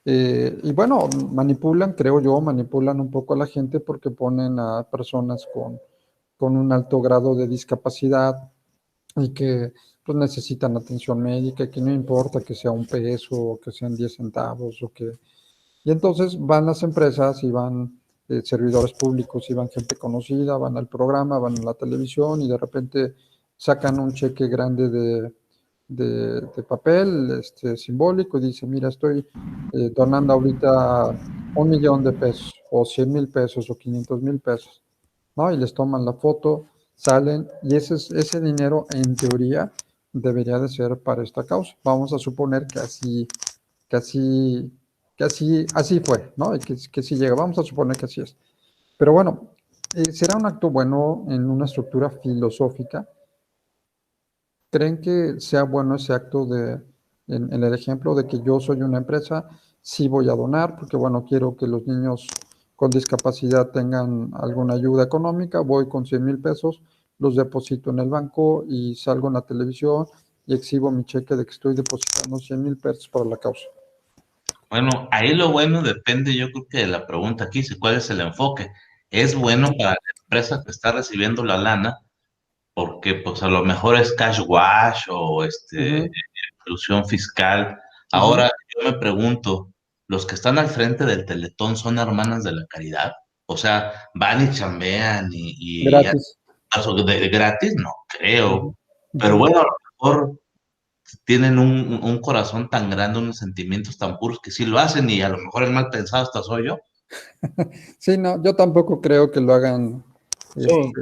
Y bueno, manipulan, creo yo, manipulan un poco a la gente porque ponen a personas con un alto grado de discapacidad y que pues necesitan atención médica y que no importa que sea un peso o que sean 10 centavos o que y entonces van las empresas y van servidores públicos y van gente conocida, van al programa, van a la televisión y de repente sacan un cheque grande de papel simbólico y dice, mira, estoy donando ahorita 1 millón de pesos o 100,000 pesos o 500,000 pesos, ¿no? Y les toman la foto, salen y ese dinero en teoría debería de ser para esta causa. Vamos a suponer que así, así fue, ¿no? Y que sí llega, vamos a suponer que así es. Pero bueno, ¿será un acto bueno en una estructura filosófica? ¿Creen que sea bueno ese acto en el ejemplo de que yo soy una empresa, sí voy a donar, porque bueno, quiero que los niños con discapacidad tengan alguna ayuda económica, voy con 100,000 pesos, los deposito en el banco y salgo en la televisión y exhibo mi cheque de que estoy depositando 100,000 pesos para la causa. Bueno, ahí lo bueno depende, yo creo que de la pregunta aquí, si cuál es el enfoque. Es bueno para la empresa que está recibiendo la lana, porque pues a lo mejor es cash wash o Ujú, ilusión fiscal. ujú. Ahora, yo me pregunto, ¿los que están al frente del Teletón son hermanas de la caridad? O sea, ¿van y chambean y Gratis. hacen de gratis? No Ujú, creo. ujú. Pero bueno, a lo mejor tienen un corazón tan grande, unos sentimientos tan puros que sí lo hacen y a lo mejor el mal pensado hasta soy yo. Sí, no, yo tampoco creo que lo hagan Sí,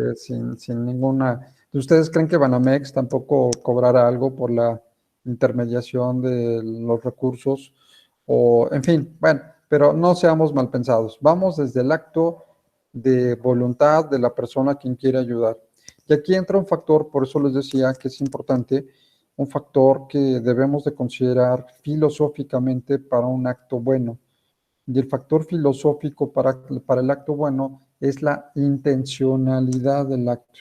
sin ninguna. ¿Ustedes creen que Banamex tampoco cobrará algo por la intermediación de los recursos? O, en fin, bueno, pero no seamos mal pensados. Vamos desde el acto de voluntad de la persona a quien quiere ayudar. Y aquí entra un factor, por eso les decía que es importante, un factor que debemos de considerar filosóficamente para un acto bueno. Y el factor filosófico para el acto bueno es la intencionalidad del acto.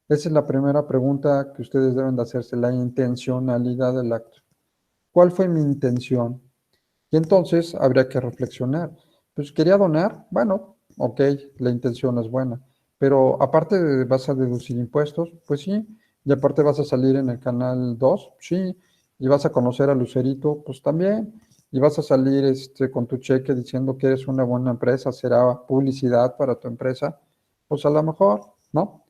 Esa es la primera pregunta que ustedes deben de hacerse, la intencionalidad del acto. ¿Cuál fue mi intención? Y entonces habría que reflexionar. Pues quería donar, bueno, ok, la intención es buena, pero aparte vas a deducir impuestos, pues sí, y aparte vas a salir en el canal 2, sí, y vas a conocer a Lucerito, pues también, y vas a salir con tu cheque diciendo que eres una buena empresa, será publicidad para tu empresa, pues a lo mejor, ¿no?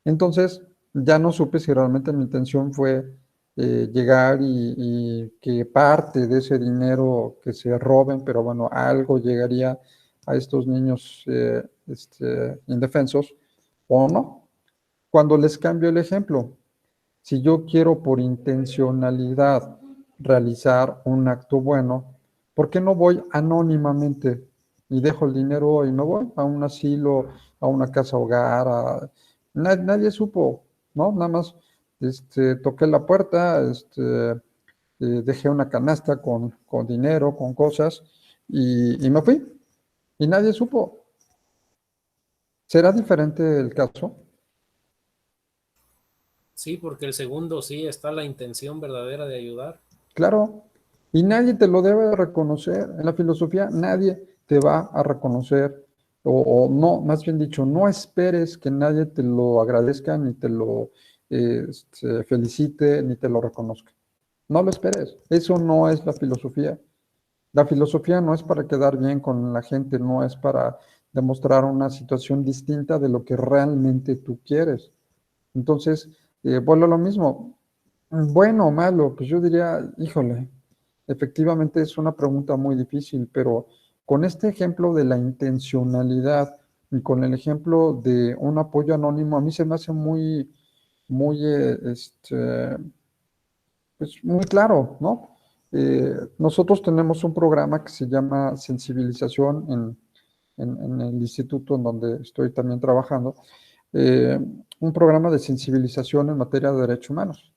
Entonces, ya no supe si realmente mi intención fue llegar y que parte de ese dinero que se roben, pero bueno, algo llegaría a estos niños indefensos, o no. Cuando les cambio el ejemplo, si yo quiero por intencionalidad realizar un acto bueno, ¿por qué no voy anónimamente y dejo el dinero y me voy a un asilo, a una casa hogar? Nadie supo, ¿no? Nada más toqué la puerta, dejé una canasta con dinero, con cosas y me fui y nadie supo. ¿Será diferente el caso? Sí, porque el segundo sí está la intención verdadera de ayudar. Claro, y nadie te lo debe reconocer. En la filosofía nadie te va a reconocer, o no, más bien dicho, no esperes que nadie te lo agradezca, ni te lo felicite, ni te lo reconozca. No lo esperes. Eso no es la filosofía. La filosofía no es para quedar bien con la gente, no es para demostrar una situación distinta de lo que realmente tú quieres. Entonces, vuelvo a lo mismo. Bueno o malo, pues yo diría, híjole, efectivamente es una pregunta muy difícil, pero con este ejemplo de la intencionalidad y con el ejemplo de un apoyo anónimo, a mí se me hace muy, pues muy claro, ¿no? Nosotros tenemos un programa que se llama Sensibilización en el instituto en donde estoy también trabajando, eh, un programa de sensibilización en materia de derechos humanos.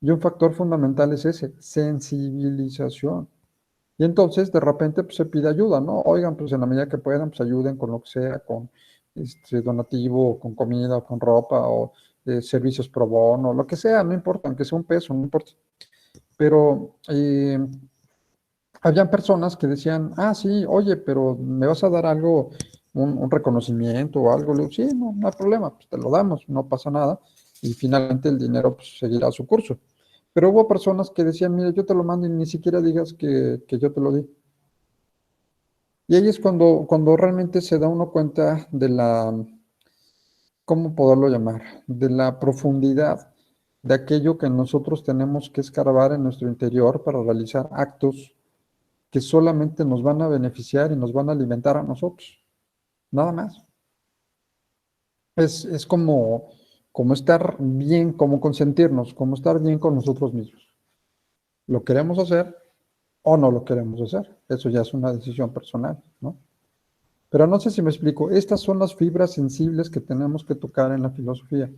Y un factor fundamental es ese, sensibilización. Y entonces de repente pues, se pide ayuda, ¿no? Oigan, pues en la medida que puedan, pues ayuden con lo que sea, con donativo, con comida, con ropa, o servicios pro bono, lo que sea, no importa, aunque sea un peso, no importa. Pero habían personas que decían, ah, sí, oye, pero me vas a dar algo, un reconocimiento o algo. Le digo, sí, no, no hay problema, pues te lo damos, no pasa nada. Y finalmente el dinero pues, seguirá su curso. Pero hubo personas que decían, mira, yo te lo mando y ni siquiera digas que yo te lo di. Y ahí es cuando realmente se da uno cuenta de ¿cómo poderlo llamar? De la profundidad de aquello que nosotros tenemos que escarbar en nuestro interior para realizar actos que solamente nos van a beneficiar y nos van a alimentar a nosotros. Nada más. Es como estar bien, como consentirnos, como estar bien con nosotros mismos. ¿Lo queremos hacer o no lo queremos hacer? Eso ya es una decisión personal, ¿no? Pero no sé si me explico. Estas son las fibras sensibles que tenemos que tocar en la filosofía.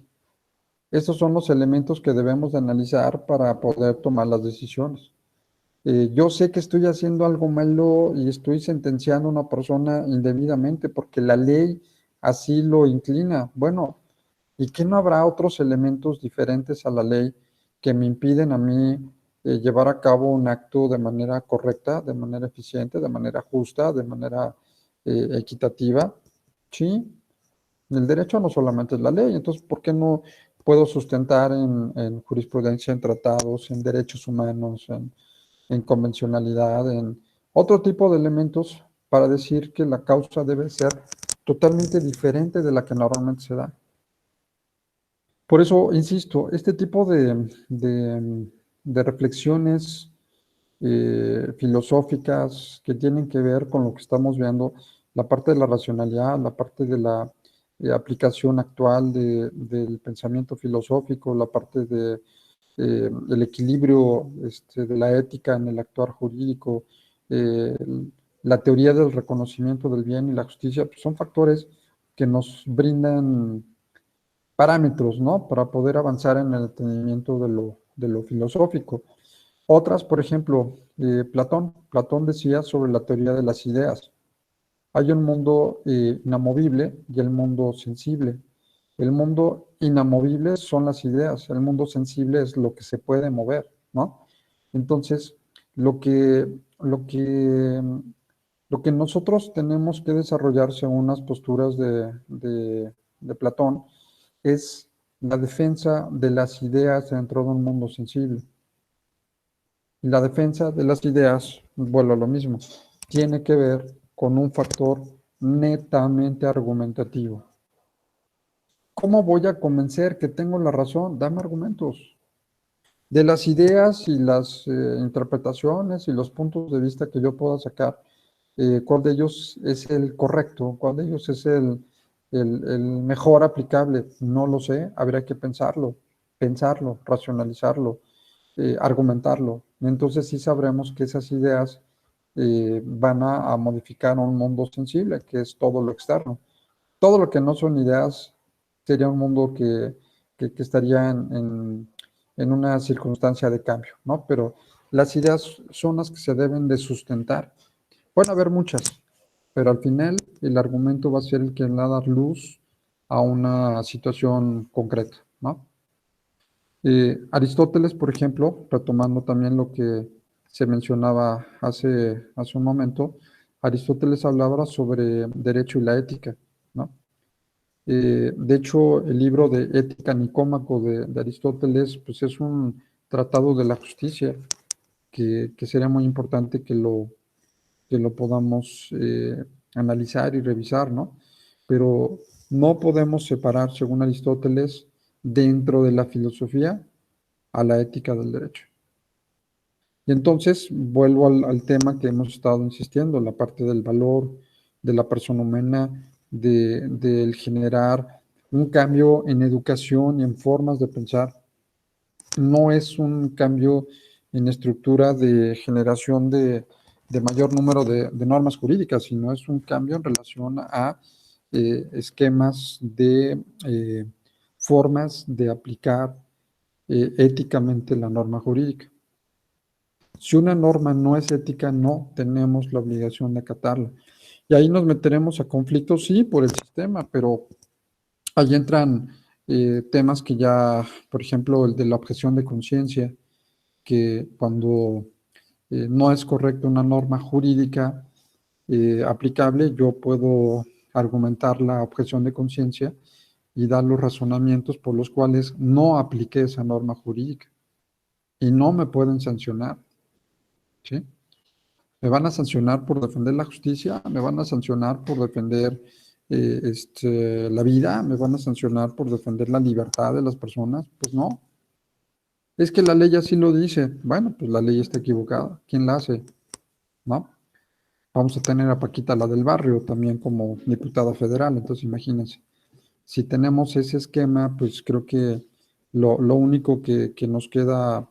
Estos son los elementos que debemos de analizar para poder tomar las decisiones. Yo sé que estoy haciendo algo malo y estoy sentenciando a una persona indebidamente porque la ley así lo inclina. Bueno, ¿y qué no habrá otros elementos diferentes a la ley que me impiden a mí llevar a cabo un acto de manera correcta, de manera eficiente, de manera justa, de manera equitativa? Sí, el derecho no solamente es la ley, entonces, ¿por qué no puedo sustentar en jurisprudencia, en tratados, en derechos humanos, en convencionalidad, en otro tipo de elementos para decir que la causa debe ser totalmente diferente de la que normalmente se da? Por eso, insisto, este tipo de reflexiones filosóficas que tienen que ver con lo que estamos viendo, la parte de la racionalidad, la parte de la aplicación actual del pensamiento filosófico, la parte el equilibrio de la ética en el actuar jurídico, eh, la teoría del reconocimiento del bien y la justicia, pues son factores que nos brindan parámetros, ¿no? Para poder avanzar en el entendimiento de lo filosófico. Otras, por ejemplo, Platón. Platón decía sobre la teoría de las ideas. Hay un mundo inamovible y el mundo sensible. El mundo inamovible son las ideas, el mundo sensible es lo que se puede mover, ¿no? Entonces, lo que, lo que, lo que nosotros tenemos que desarrollar según unas posturas de Platón es la defensa de las ideas dentro de un mundo sensible. Y la defensa de las ideas, vuelvo a lo mismo, tiene que ver con un factor netamente argumentativo. ¿Cómo voy a convencer que tengo la razón? Dame argumentos. De las ideas y las interpretaciones y los puntos de vista que yo pueda sacar, ¿cuál de ellos es el correcto? ¿Cuál de ellos es el mejor aplicable? No lo sé, habría que pensarlo, racionalizarlo, argumentarlo. Entonces sí sabremos que esas ideas van a modificar un mundo sensible, que es todo lo externo. Todo lo que no son ideas sería un mundo que estaría en una circunstancia de cambio, ¿no? Pero las ideas son las que se deben de sustentar. Pueden haber muchas, pero al final el argumento va a ser el que va a dar luz a una situación concreta, ¿no? Aristóteles, por ejemplo, retomando también lo que se mencionaba hace un momento, Aristóteles hablaba sobre derecho y la ética, ¿no? De hecho, el libro de Ética Nicómaco de Aristóteles, pues es un tratado de la justicia que sería muy importante que lo podamos analizar y revisar, ¿no? Pero no podemos separar, según Aristóteles, dentro de la filosofía a la ética del derecho. Y entonces vuelvo al tema que hemos estado insistiendo, la parte del valor de la persona humana, del generar un cambio en educación y en formas de pensar. No es un cambio en estructura de generación de mayor número de normas jurídicas, sino es un cambio en relación a esquemas de formas de aplicar éticamente la norma jurídica. Si una norma no es ética, no tenemos la obligación de acatarla. Y ahí nos meteremos a conflictos, sí, por el sistema, pero ahí entran temas que ya, por ejemplo, el de la objeción de conciencia, que cuando no es correcta una norma jurídica aplicable, yo puedo argumentar la objeción de conciencia y dar los razonamientos por los cuales no apliqué esa norma jurídica y no me pueden sancionar, ¿sí? Me van a sancionar por defender la justicia, me van a sancionar por defender la vida, me van a sancionar por defender la libertad de las personas. Pues no, es que la ley así lo dice. Bueno, pues la ley está equivocada. ¿Quién la hace? ¿No? Vamos a tener a Paquita, la del barrio, también como diputada federal. Entonces, imagínense. Si tenemos ese esquema, pues creo que lo único que nos queda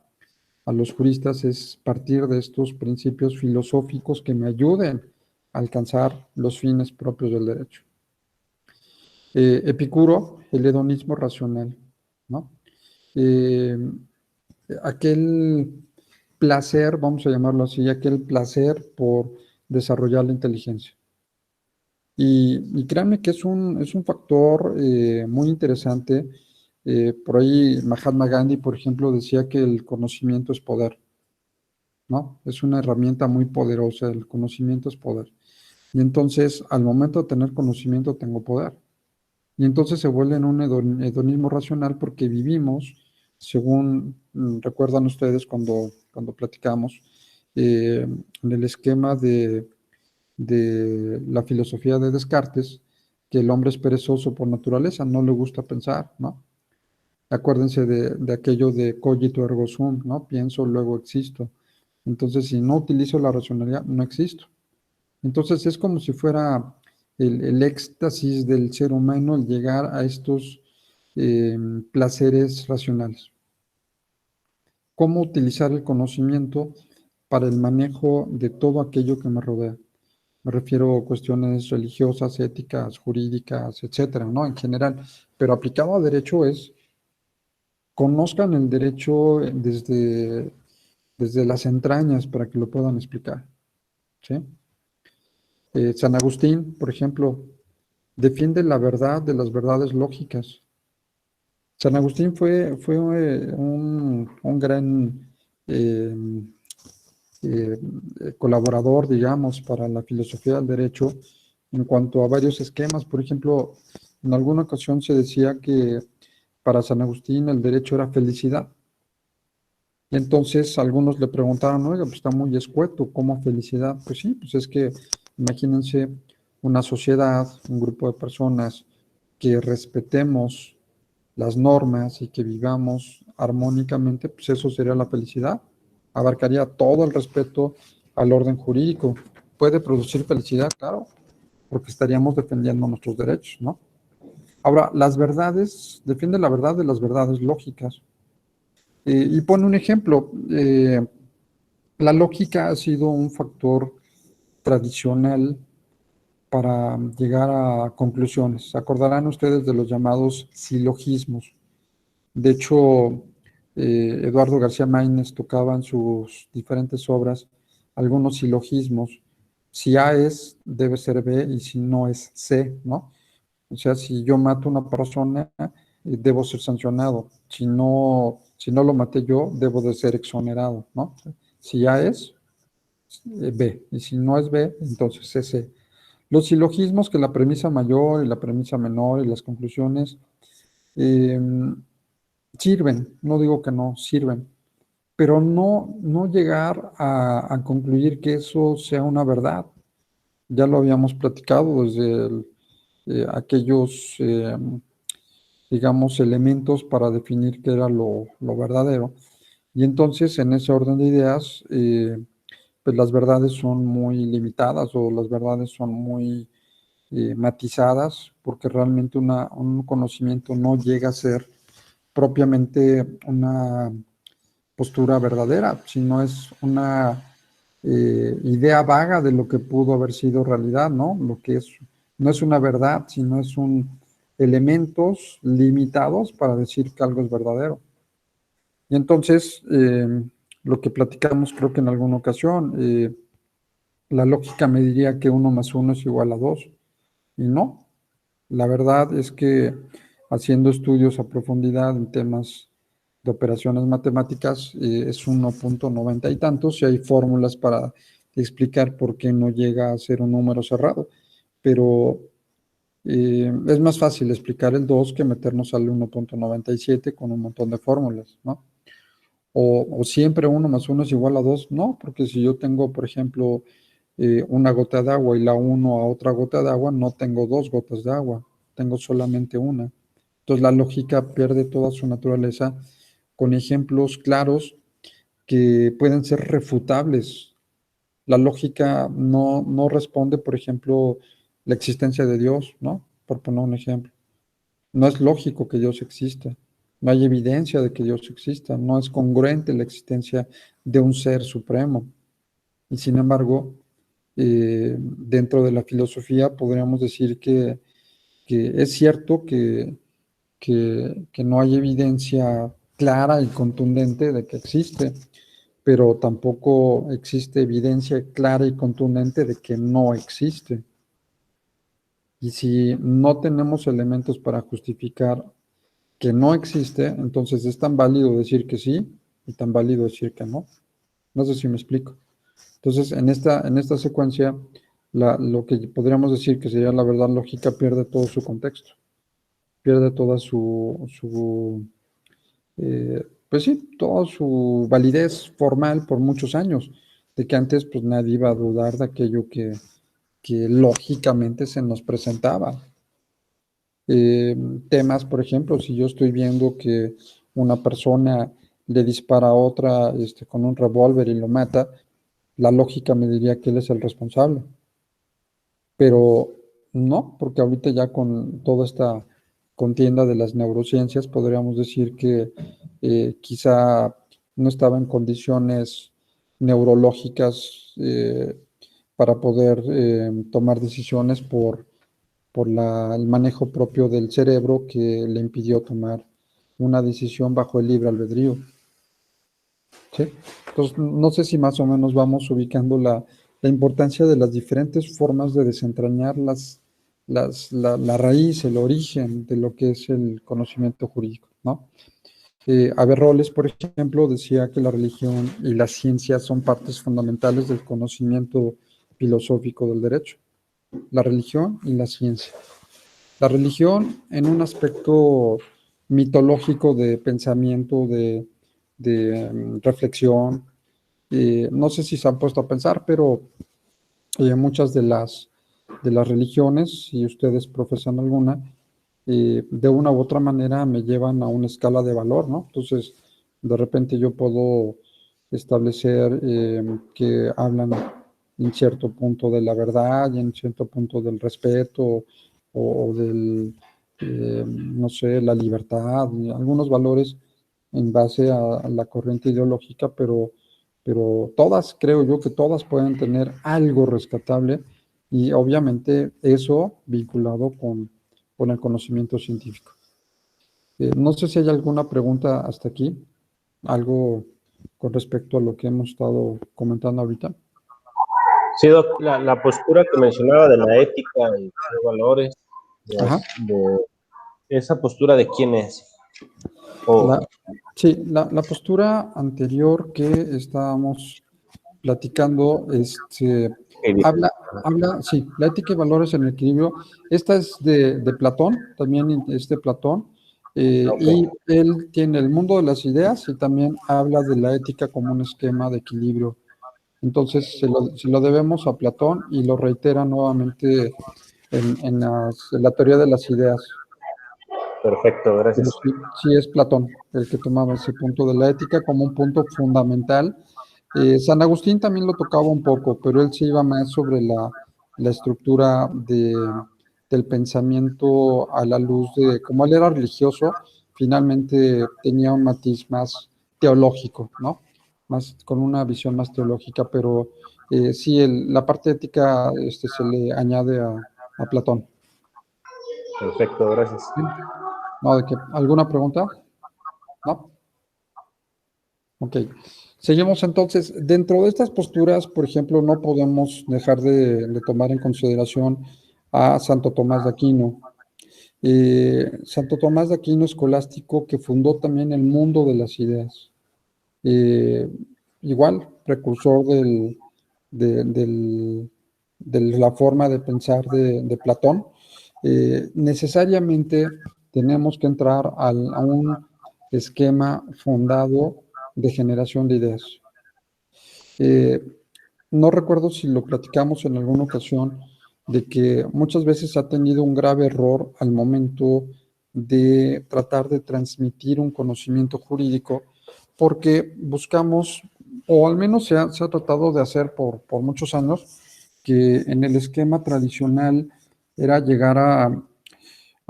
a los juristas es partir de estos principios filosóficos que me ayuden a alcanzar los fines propios del derecho. Epicuro, el hedonismo racional, ¿no? Eh, aquel placer, vamos a llamarlo así, aquel placer por desarrollar la inteligencia. Y créanme que es un factor muy interesante. Por ahí Mahatma Gandhi, por ejemplo, decía que el conocimiento es poder, ¿no? Es una herramienta muy poderosa, el conocimiento es poder. Y entonces, al momento de tener conocimiento, tengo poder. Y entonces se vuelve en un hedonismo racional porque vivimos, según recuerdan ustedes cuando platicamos, en el esquema de la filosofía de Descartes, que el hombre es perezoso por naturaleza, no le gusta pensar, ¿no? Acuérdense de aquello de cogito ergo sum, ¿no? Pienso, luego existo. Entonces, si no utilizo la racionalidad, no existo. Entonces, es como si fuera el éxtasis del ser humano el llegar a estos placeres racionales. ¿Cómo utilizar el conocimiento para el manejo de todo aquello que me rodea? Me refiero a cuestiones religiosas, éticas, jurídicas, etcétera, ¿no? En general. Pero aplicado a derecho es, conozcan el derecho desde las entrañas para que lo puedan explicar, ¿sí? San Agustín, por ejemplo, defiende la verdad de las verdades lógicas. San Agustín fue un gran eh, eh, colaborador, digamos, para la filosofía del derecho en cuanto a varios esquemas. Por ejemplo, en alguna ocasión se decía que para San Agustín el derecho era felicidad. Y entonces algunos le preguntaron, oiga, pues está muy escueto, ¿cómo felicidad? Pues sí, pues es que imagínense una sociedad, un grupo de personas que respetemos las normas y que vivamos armónicamente, pues eso sería la felicidad. Abarcaría todo el respeto al orden jurídico. ¿Puede producir felicidad? Claro, porque estaríamos defendiendo nuestros derechos, ¿no? Ahora, las verdades, defiende la verdad de las verdades lógicas. Y pone un ejemplo. La lógica ha sido un factor tradicional para llegar a conclusiones. ¿Se acordarán ustedes de los llamados silogismos? De hecho, Eduardo García Maínez tocaba en sus diferentes obras algunos silogismos. Si A es, debe ser B, y si no es C, ¿no? O sea, si yo mato a una persona, debo ser sancionado. Si no lo maté yo, debo de ser exonerado, ¿no? Si A es, B, y si no es B, entonces es C. Los silogismos, que la premisa mayor y la premisa menor y las conclusiones eh, sirven, no digo que no, sirven, pero no llegar a concluir que eso sea una verdad. Ya lo habíamos platicado desde aquellos, digamos, elementos para definir qué era lo verdadero. Y entonces, en ese orden de ideas, pues las verdades son muy limitadas o las verdades son muy matizadas, porque realmente un conocimiento no llega a ser propiamente una postura verdadera, sino es una idea vaga de lo que pudo haber sido realidad, ¿no? Lo que es, no es una verdad, sino es un elementos limitados para decir que algo es verdadero. Y entonces, lo que platicamos creo que en alguna ocasión, la lógica me diría que 1 más 1 es igual a 2, y no. La verdad es que haciendo estudios a profundidad en temas de operaciones matemáticas es 1.90 y tantos, y hay fórmulas para explicar por qué no llega a ser un número cerrado. Pero es más fácil explicar el 2 que meternos al 1.97 con un montón de fórmulas, ¿no? O siempre 1 más 1 es igual a 2, no, porque si yo tengo, por ejemplo, una gota de agua y la uno a otra gota de agua, no tengo 2 gotas de agua, tengo solamente una. Entonces la lógica pierde toda su naturaleza con ejemplos claros que pueden ser refutables. La lógica no responde, por ejemplo, la existencia de Dios, ¿no? Por poner un ejemplo. No es lógico que Dios exista. No hay evidencia de que Dios exista. No es congruente la existencia de un ser supremo. Y sin embargo, dentro de la filosofía podríamos decir que es cierto que no hay evidencia clara y contundente de que existe, pero tampoco existe evidencia clara y contundente de que no existe. Y si no tenemos elementos para justificar que no existe, entonces es tan válido decir que sí y tan válido decir que no. No sé si me explico. Entonces, en esta secuencia, lo que podríamos decir que sería la verdad lógica pierde todo su contexto, pierde toda pues sí, toda su validez formal por muchos años, de que antes pues nadie iba a dudar de aquello que lógicamente se nos presentaba. Temas, por ejemplo, si yo estoy viendo que una persona le dispara a otra con un revólver y lo mata, la lógica me diría que él es el responsable. Pero no, porque ahorita ya con toda esta contienda de las neurociencias podríamos decir que quizá no estaba en condiciones neurológicas para poder tomar decisiones por el manejo propio del cerebro que le impidió tomar una decisión bajo el libre albedrío. ¿Sí? Entonces, no sé si más o menos vamos ubicando la importancia de las diferentes formas de desentrañar la raíz, el origen de lo que es el conocimiento jurídico, ¿no? Averroes, por ejemplo, decía que la religión y la ciencia son partes fundamentales del conocimiento filosófico del derecho. La religión y la ciencia. La religión en un aspecto mitológico de pensamiento, de reflexión. No sé si se han puesto a pensar, pero muchas de las religiones, si ustedes profesan alguna, de una u otra manera me llevan a una escala de valor, ¿no? Entonces, de repente yo puedo establecer que hablan en cierto punto de la verdad y en cierto punto del respeto o del, no sé, la libertad, algunos valores en base a la corriente ideológica, pero todas, creo yo que todas pueden tener algo rescatable y obviamente eso vinculado con el conocimiento científico. No sé si hay alguna pregunta hasta aquí, algo con respecto a lo que hemos estado comentando ahorita. Sí, Doc, la postura que mencionaba de la ética y los valores, ¿esa postura de quién es? Sí, la postura anterior que estábamos platicando, habla, sí, la ética y valores en el equilibrio. Esta es de Platón, también es de Platón, y él tiene el mundo de las ideas y también habla de la ética como un esquema de equilibrio. Entonces, se lo debemos a Platón y lo reitera nuevamente en la teoría de las ideas. Perfecto, gracias. Sí, es Platón el que tomaba ese punto de la ética como un punto fundamental. San Agustín también lo tocaba un poco, pero él se iba más sobre la estructura del pensamiento a la luz de, como él era religioso, finalmente tenía un matiz más teológico, ¿no? Más, con una visión más teológica, pero sí, la parte ética se le añade a Platón. Perfecto, gracias. No, ¿alguna pregunta? ¿No? Ok. Seguimos entonces. Dentro de estas posturas, por ejemplo, no podemos dejar de tomar en consideración a Santo Tomás de Aquino. Santo Tomás de Aquino, escolástico, que fundó también el mundo de las ideas. Igual, precursor de la forma de pensar de Platón. Necesariamente tenemos que entrar a un esquema fundado de generación de ideas. No recuerdo si lo platicamos en alguna ocasión, de que muchas veces ha tenido un grave error al momento de tratar de transmitir un conocimiento jurídico, porque buscamos, o al menos se ha tratado de hacer por muchos años, que en el esquema tradicional era llegar a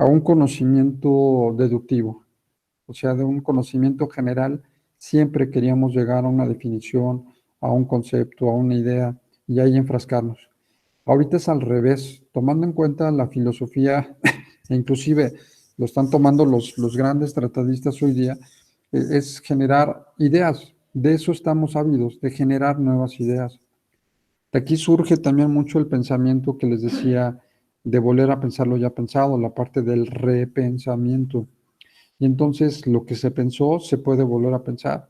un conocimiento deductivo, o sea, de un conocimiento general. Siempre queríamos llegar a una definición, a un concepto, a una idea, y ahí enfrascarnos. Ahorita es al revés, tomando en cuenta la filosofía, e inclusive lo están tomando los grandes tratadistas hoy día, es generar ideas, De eso estamos ávidos, de generar nuevas ideas. De aquí surge también mucho el pensamiento que les decía de volver a pensar lo ya pensado, la parte del repensamiento. Y entonces lo que se pensó se puede volver a pensar.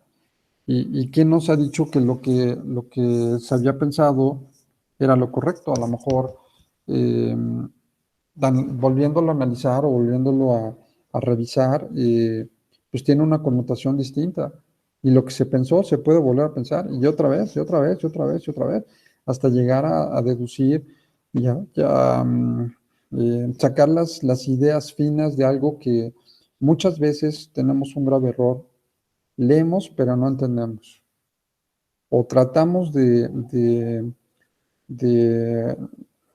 ¿Y quién nos ha dicho que lo que se había pensado era lo correcto? A lo mejor eh, volviéndolo a analizar o volviéndolo a revisar, pues tiene una connotación distinta. Y lo que se pensó se puede volver a pensar, y otra vez, y otra vez, y otra vez, y otra vez, hasta llegar a deducir y sacar las ideas finas de algo que muchas veces tenemos un grave error. Leemos, pero no entendemos. O tratamos de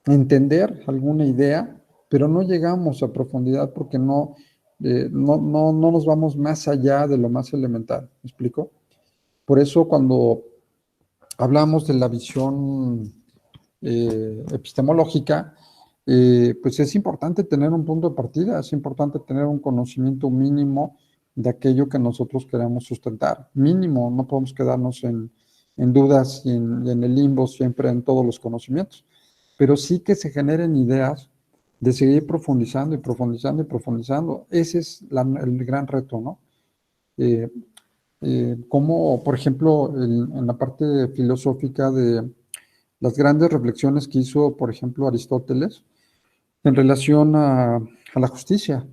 entender alguna idea, pero no llegamos a profundidad porque no nos vamos más allá de lo más elemental. ¿Me explico? Por eso cuando hablamos de la visión epistemológica, pues es importante tener un punto de partida, es importante tener un conocimiento mínimo de aquello que nosotros queremos sustentar. Mínimo, no podemos quedarnos en dudas y en el limbo siempre en todos los conocimientos, pero sí que se generen ideas de seguir profundizando y profundizando y profundizando. Ese es el gran reto, ¿no? Eh, como, por ejemplo, en la parte filosófica de las grandes reflexiones que hizo, por ejemplo, Aristóteles en relación a la justicia.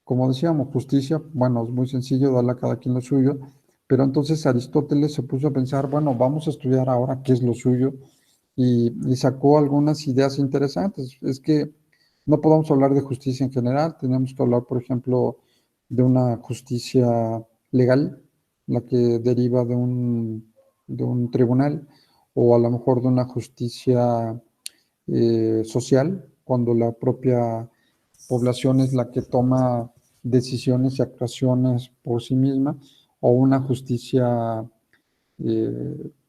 Como decíamos, justicia, bueno, es muy sencillo, darle a cada quien lo suyo, pero entonces Aristóteles se puso a pensar, bueno, vamos a estudiar ahora qué es lo suyo, y sacó algunas ideas interesantes. Es que no podemos hablar de justicia en general, tenemos que hablar, por ejemplo, de una justicia legal, la que deriva de un tribunal, o a lo mejor de una justicia social, cuando la propia población es la que toma decisiones y actuaciones por sí misma, o una justicia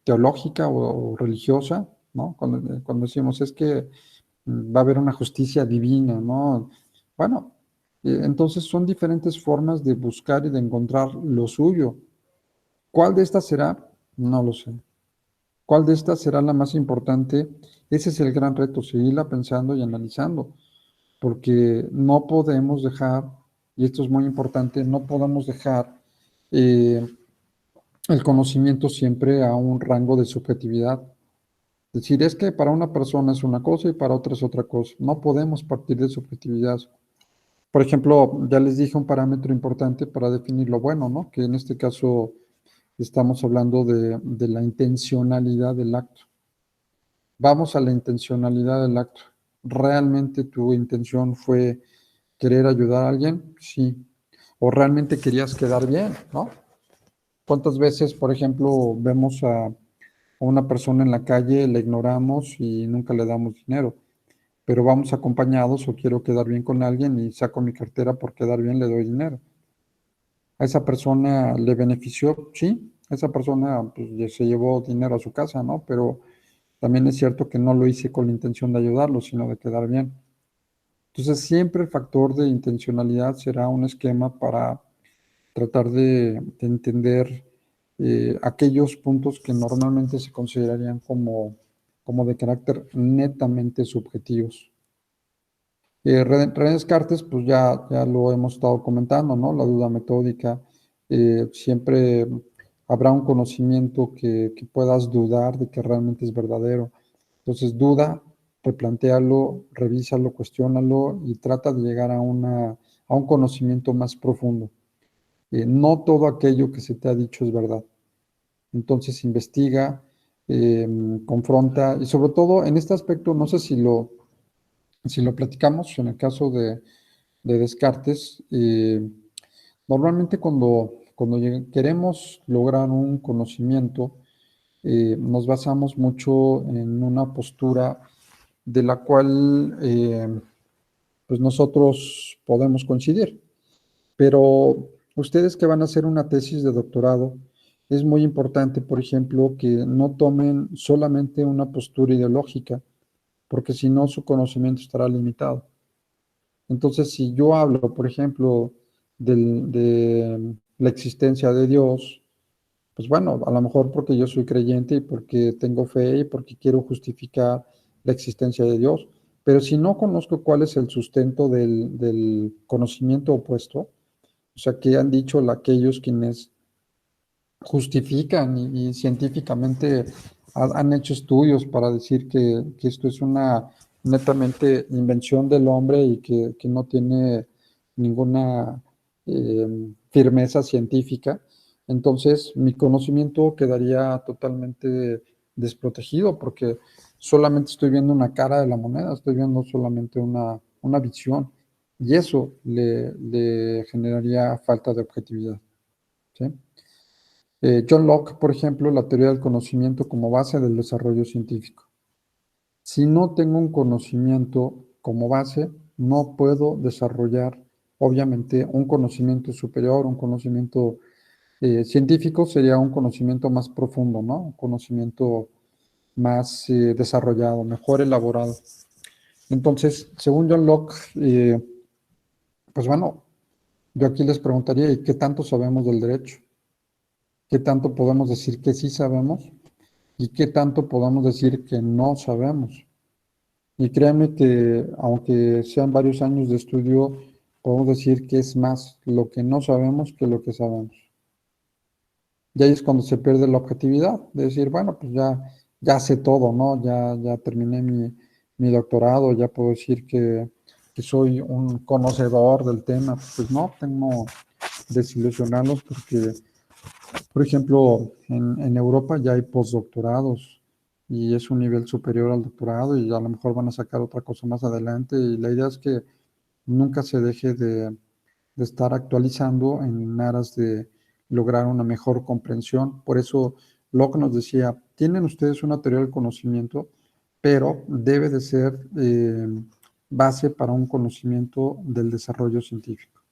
teológica o religiosa, ¿no? Cuando decimos es que va a haber una justicia divina, ¿no? Bueno, entonces son diferentes formas de buscar y de encontrar lo suyo. ¿Cuál de estas será? No lo sé. ¿Cuál de estas será la más importante? Ese es el gran reto, seguirla pensando y analizando, porque no podemos dejar, y esto es muy importante, no podemos dejar eh, el conocimiento siempre a un rango de subjetividad. Es decir, es que para una persona es una cosa y para otra es otra cosa. No podemos partir de subjetividad. Por ejemplo, ya les dije un parámetro importante para definir lo bueno, ¿no? Que en este caso estamos hablando de la intencionalidad del acto. Vamos a la intencionalidad del acto. ¿Realmente tu intención fue querer ayudar a alguien? Sí. ¿O realmente querías quedar bien, ¿no? ¿Cuántas veces, por ejemplo, vemos a una persona en la calle, la ignoramos y nunca le damos dinero? Pero vamos acompañados o quiero quedar bien con alguien y saco mi cartera por quedar bien, le doy dinero. ¿A esa persona le benefició? Sí. Esa persona pues, se llevó dinero a su casa, ¿no? Pero también es cierto que no lo hice con la intención de ayudarlo, sino de quedar bien. Entonces, siempre el factor de intencionalidad será un esquema para tratar de entender aquellos puntos que normalmente se considerarían como de carácter netamente subjetivos. René Descartes, pues ya lo hemos estado comentando, ¿no? La duda metódica, siempre habrá un conocimiento que puedas dudar de que realmente es verdadero. Entonces duda, replantéalo, revísalo, cuestiónalo y trata de llegar a un conocimiento más profundo. No todo aquello que se te ha dicho es verdad. Entonces investiga, confronta y sobre todo en este aspecto, no sé si lo platicamos, en el caso de Descartes, normalmente cuando queremos lograr un conocimiento, nos basamos mucho en una postura de la cual pues nosotros podemos coincidir. Pero ustedes que van a hacer una tesis de doctorado, es muy importante, por ejemplo, que no tomen solamente una postura ideológica, porque si no su conocimiento estará limitado. Entonces, si yo hablo, por ejemplo, de la existencia de Dios, pues bueno, a lo mejor porque yo soy creyente y porque tengo fe y porque quiero justificar la existencia de Dios. Pero si no conozco cuál es el sustento del conocimiento opuesto, o sea, que han dicho aquellos quienes justifican y científicamente han hecho estudios para decir que esto es una netamente invención del hombre y que no tiene ninguna firmeza científica, entonces mi conocimiento quedaría totalmente desprotegido porque solamente estoy viendo una cara de la moneda, estoy viendo solamente una visión y eso le generaría falta de objetividad. ¿Sí? John Locke, por ejemplo, la teoría del conocimiento como base del desarrollo científico. Si no tengo un conocimiento como base, no puedo desarrollar, obviamente, un conocimiento superior, un conocimiento científico sería un conocimiento más profundo, ¿no? Un conocimiento más desarrollado, mejor elaborado. Entonces, según John Locke, pues bueno, yo aquí les preguntaría, ¿y qué tanto sabemos del derecho? ¿Qué tanto podemos decir que sí sabemos? ¿Y qué tanto podemos decir que no sabemos? Y créanme que aunque sean varios años de estudio, podemos decir que es más lo que no sabemos que lo que sabemos. Y ahí es cuando se pierde la objetividad, de decir, bueno, pues ya sé todo, ¿no? Ya terminé mi doctorado, ya puedo decir que soy un conocedor del tema. Pues no, tengo desilusionarlos porque, por ejemplo, en Europa ya hay postdoctorados y es un nivel superior al doctorado y a lo mejor van a sacar otra cosa más adelante y la idea es que nunca se deje de estar actualizando en aras de lograr una mejor comprensión. Por eso Locke nos decía, tienen ustedes una teoría del conocimiento, pero debe de ser base para un conocimiento del desarrollo científico.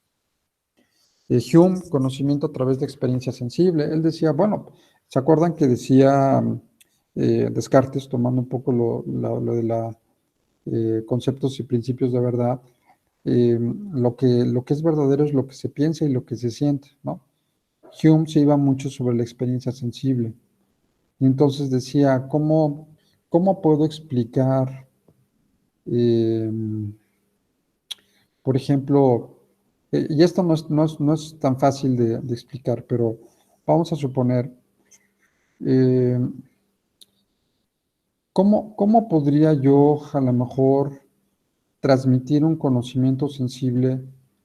Hume, conocimiento a través de experiencia sensible. Él decía, bueno, ¿se acuerdan que decía Descartes, tomando un poco lo de la conceptos y principios de verdad? Lo que es verdadero es lo que se piensa y lo que se siente, ¿no? Hume se iba mucho sobre la experiencia sensible. Y entonces decía, ¿cómo puedo explicar, eh, por ejemplo, y esto no es tan fácil de explicar, pero vamos a suponer, eh, ¿cómo podría yo a lo mejor transmitir un conocimiento sensible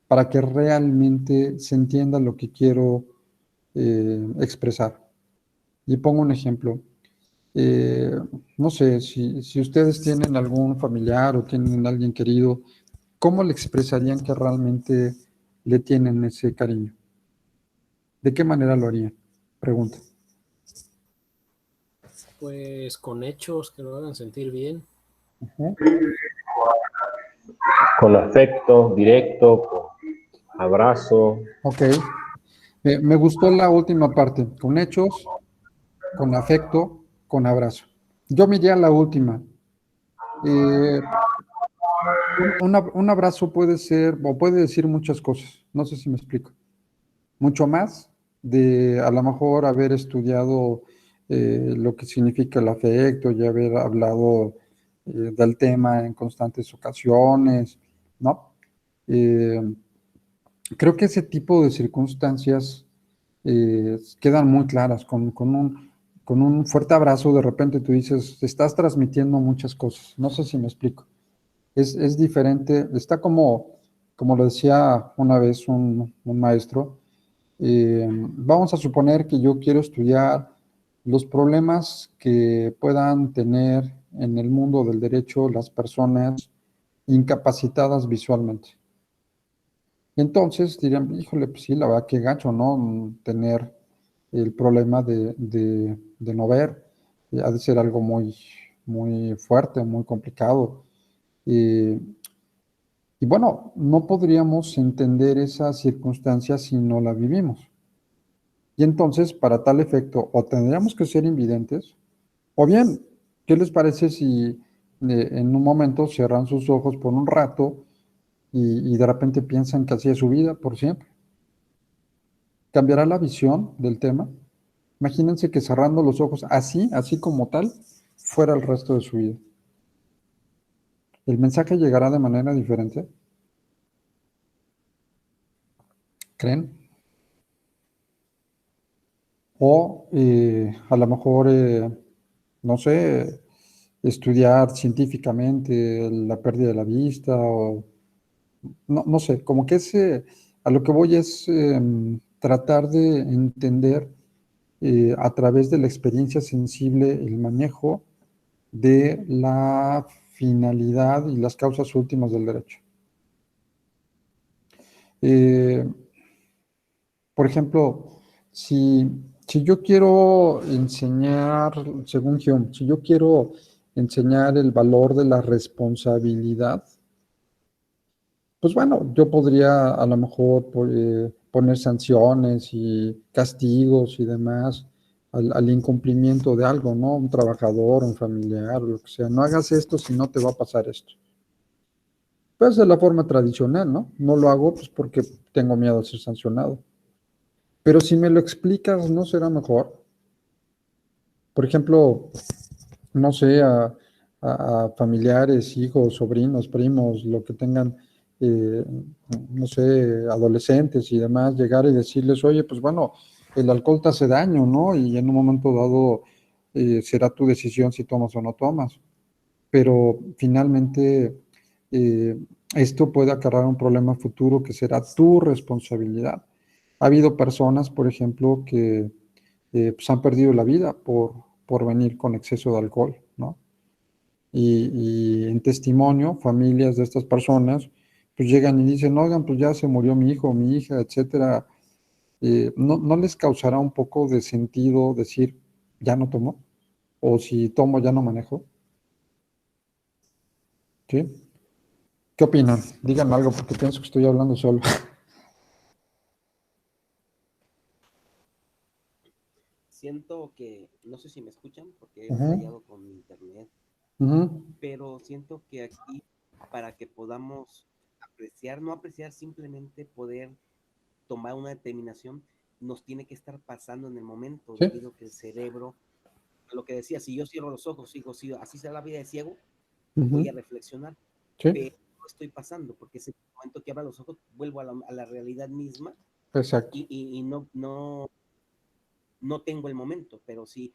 para que realmente se entienda lo que quiero expresar? Y pongo un ejemplo. Eh, no sé, si ustedes tienen algún familiar o tienen alguien querido, ¿cómo le expresarían que realmente le tienen ese cariño? ¿De qué manera lo harían? Pregunta. Pues con hechos que lo hagan sentir bien. Ujú. Con afecto, directo, con abrazo. Ok. Me gustó la última parte, con hechos, con afecto, con abrazo. Yo me iría a la última. Eh, un abrazo puede ser, o puede decir muchas cosas, no sé si me explico. Mucho más de a lo mejor haber estudiado lo que significa el afecto y haber hablado del tema en constantes ocasiones, ¿no? Eh, Creo que ese tipo de circunstancias quedan muy claras. Con un fuerte abrazo, de repente tú dices, estás transmitiendo muchas cosas. No sé si me explico. Es diferente, está como lo decía una vez un maestro, vamos a suponer que yo quiero estudiar los problemas que puedan tener en el mundo del derecho las personas incapacitadas visualmente. Entonces dirían, híjole, pues sí, la verdad que gacho, ¿no? Tener el problema de no ver, ha de ser algo muy fuerte, muy complicado. Eh, y bueno, no podríamos entender esa circunstancia si no la vivimos. Y entonces, para tal efecto, o tendríamos que ser invidentes, o bien, ¿qué les parece si en un momento cierran sus ojos por un rato y de repente piensan que así es su vida por siempre? ¿Cambiará la visión del tema? Imagínense que cerrando los ojos, así como tal, fuera el resto de su vida. ¿El mensaje llegará de manera diferente? ¿Creen? O a lo mejor, no sé, estudiar científicamente la pérdida de la vista, o no sé, como que a lo que voy es tratar de entender a través de la experiencia sensible el manejo de la finalidad y las causas últimas del derecho. Eh, por ejemplo, si yo quiero enseñar, según Hume, si yo quiero enseñar el valor de la responsabilidad, pues bueno, yo podría a lo mejor poner sanciones y castigos y demás al incumplimiento de algo, ¿no? Un trabajador, un familiar, o lo que sea. No hagas esto si no te va a pasar esto. Pues de la forma tradicional, ¿no? No lo hago pues porque tengo miedo a ser sancionado. Pero si me lo explicas, ¿no será mejor? Por ejemplo, no sé, a familiares, hijos, sobrinos, primos, lo que tengan, eh, no sé, adolescentes y demás, llegar y decirles, oye, pues bueno, el alcohol te hace daño, ¿no? Y en un momento dado será tu decisión si tomas o no tomas. Pero finalmente eh, esto puede acarrear un problema futuro que será tu responsabilidad. Ha habido personas, por ejemplo, que pues han perdido la vida por venir con exceso de alcohol, ¿no? Y en testimonio, familias de estas personas, pues llegan y dicen, oigan, pues ya se murió mi hijo, mi hija, etcétera. ¿No les causará un poco de sentido decir, ya no tomo? O si tomo, ya no manejo. ¿Sí? ¿Qué opinan? Díganme algo porque pienso que estoy hablando solo. Siento que, no sé si me escuchan porque he Ujú, batallado con mi internet, ujú, pero siento que aquí para que podamos apreciar, no apreciar, simplemente poder tomar una determinación, nos tiene que estar pasando en el momento, sí, debido a que el cerebro, lo que decía, si yo cierro los ojos, si así será la vida de ciego, voy ujú, a reflexionar, sí, pero no estoy pasando, porque ese momento que abra los ojos, vuelvo a la realidad misma exacto. y no tengo el momento, pero si